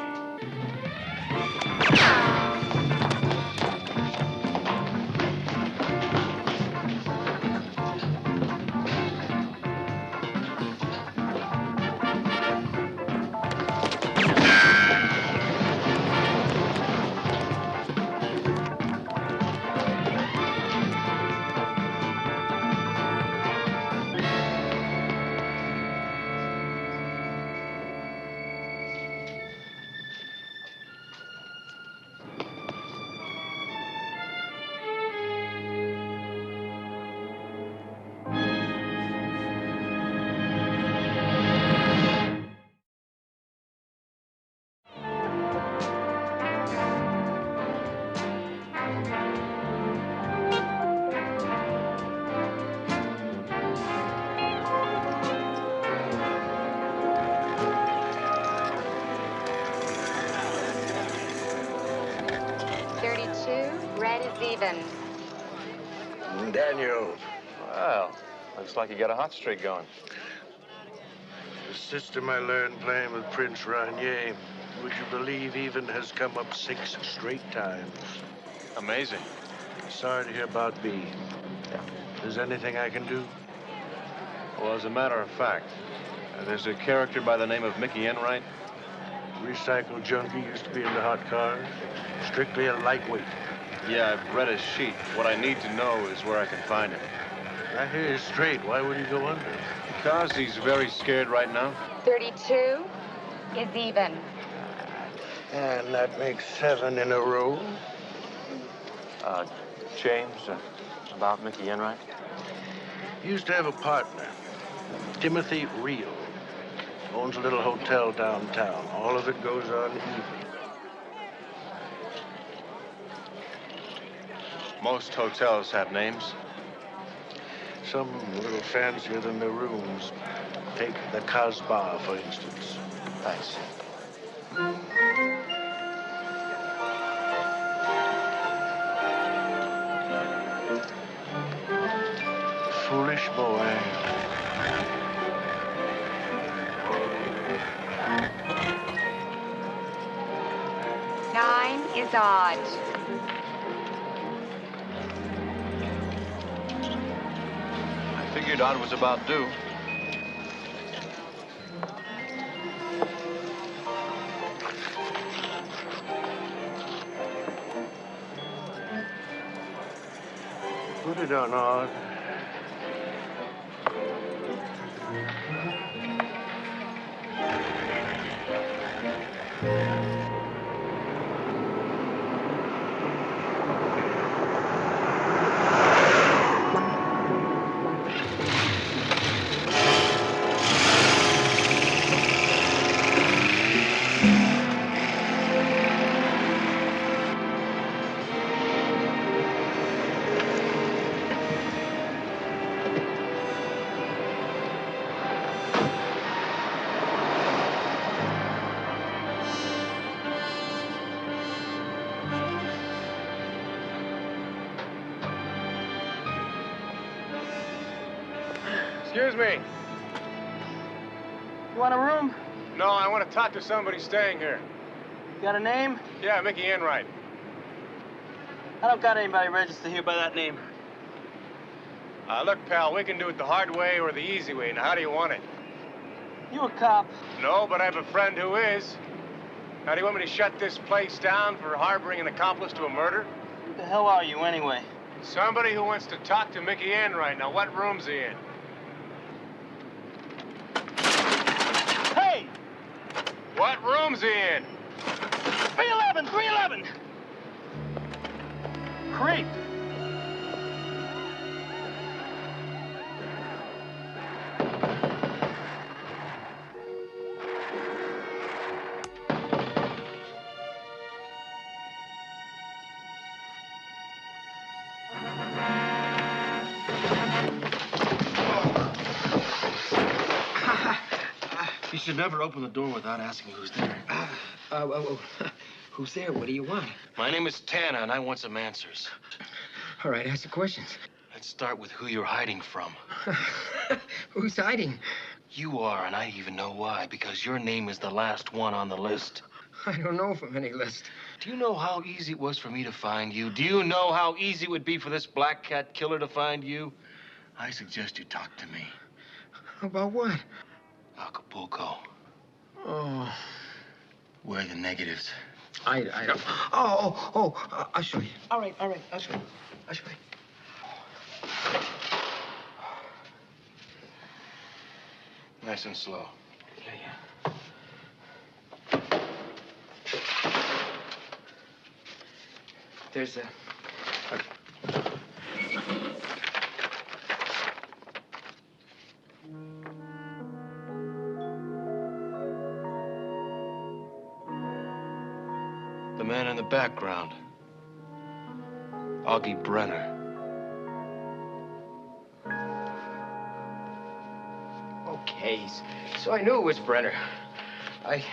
Red is even. Daniel. Well, looks like you got a hot streak going. The system I learned playing with Prince Rainier, would you believe, even has come up 6 straight times. Amazing. Sorry to hear about B. Is there anything I can do? Well, as a matter of fact, there's a character by the name of Mickey Enright. Recycled junkie, used to be into hot cars. Strictly a lightweight. Yeah, I've read his sheet. What I need to know is where I can find him. I hear you straight. Why would he go under? Because he's very scared right now. 32 is even. And that makes 7 in a row. James, about Mickey Enright? He used to have a partner, Timothy Reel. Owns a little hotel downtown. All of it goes on evening. Most hotels have names. Some a little fancier than their rooms. Take the Casbah, for instance. Thanks. Foolish boy. Nine is odd. I figured odd was about due. Put it on odd. Excuse me. You want a room? No, I want to talk to somebody staying here. You got a name? Yeah, Mickey Enright. I don't got anybody registered here by that name. Look, pal, we can do it the hard way or the easy way. Now, how do you want it? You a cop? No, but I have a friend who is. Now, do you want me to shut this place down for harboring an accomplice to a murder? Who the hell are you, anyway? Somebody who wants to talk to Mickey Enright. Now, what room's he in? Hey! What room's he in? 311! 311! Creep! You should never open the door without asking who's there. Who's there? What do you want? My name is Tanna, and I want some answers. All right, ask the questions. Let's start with who you're hiding from. Who's hiding? You are, and I even know why. Because your name is the last one on the list. I don't know from any list. Do you know how easy it was for me to find you? Do you know how easy it would be for this black cat killer to find you? I suggest you talk to me. About what? Acapulco. Oh. Where are the negatives? I don't. I'll show you. All right, I'll show you. I'll show you. Nice and slow. Yeah. There's a... The man in the background. Augie Brenner. Okay, so I knew it was Brenner. I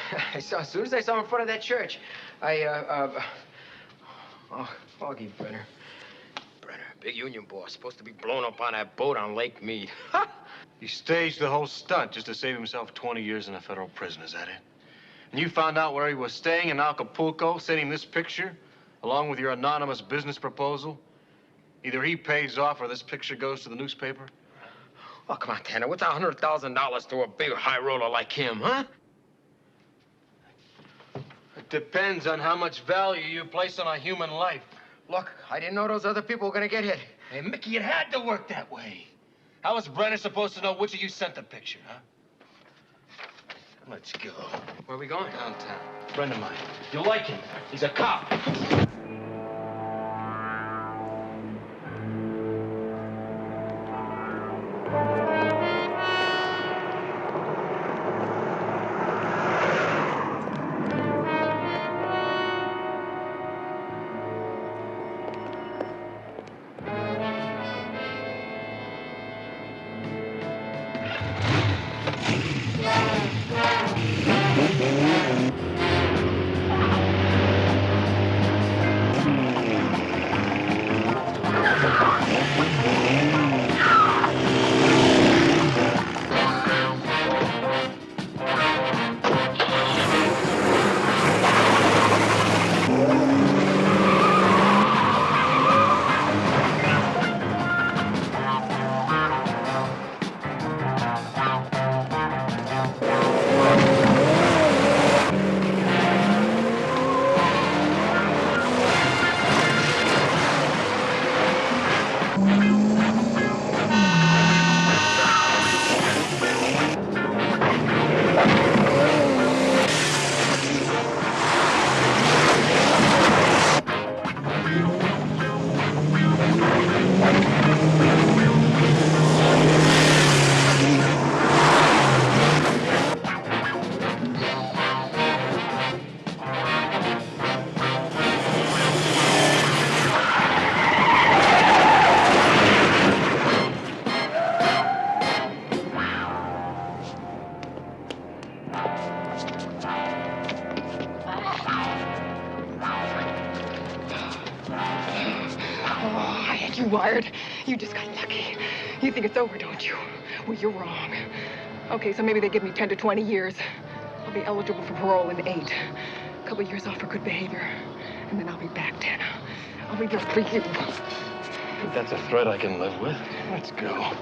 saw, as soon as I saw him in front of that church, Augie Brenner. Brenner, big union boss, supposed to be blown up on that boat on Lake Mead. He staged the whole stunt just to save himself 20 years in a federal prison, is that it? And you found out where he was staying in Acapulco, sent him this picture, along with your anonymous business proposal? Either he pays off or this picture goes to the newspaper? Oh, come on, Tanner. What's $100,000 to a big high roller like him, huh? It depends on how much value you place on a human life. Look, I didn't know those other people were gonna get hit. Hey, Mickey, it had to work that way. How was Brenner supposed to know which of you sent the picture, huh? Let's go. Where are we going? Downtown. Friend of mine. You'll like him. He's a cop. You wired. You just got lucky. You think it's over, don't you? Well, you're wrong. Okay, so maybe they give me 10 to 20 years. I'll be eligible for parole in 8. A couple years off for good behavior. And then I'll be back, Tanna. I'll be there for you. I think that's a threat I can live with. Let's go.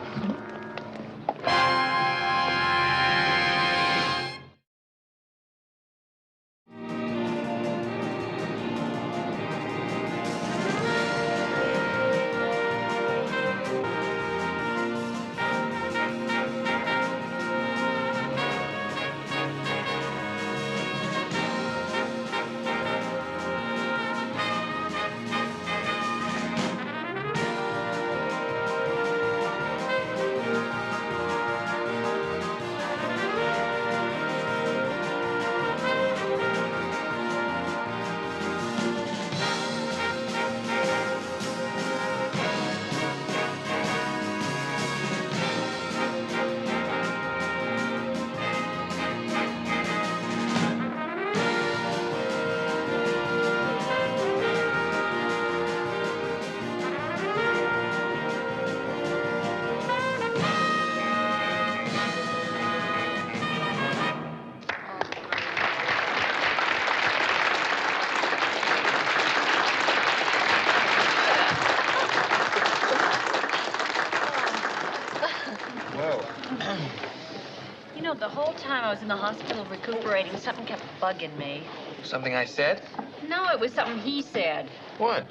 You know, the whole time I was in the hospital recuperating, something kept bugging me. Something I said? No, it was something he said. What?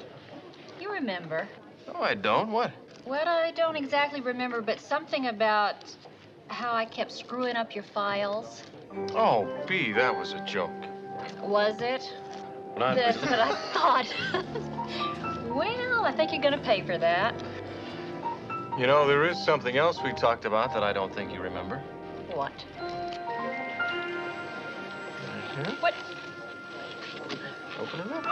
You remember. No, I don't. What? Well, I don't exactly remember, but something about how I kept screwing up your files. Oh, B, that was a joke. Was it? Not That's really. what I thought. Well, I think you're gonna pay for that. You know, there is something else we talked about that I don't think you remember. What? Here. What? Open it up.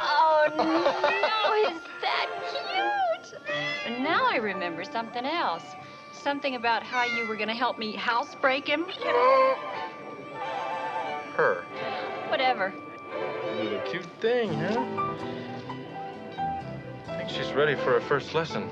Oh, no, is that cute? And now I remember something else. Something about how you were gonna help me housebreak him. Her. Whatever. Little cute thing, huh? I think she's ready for her first lesson.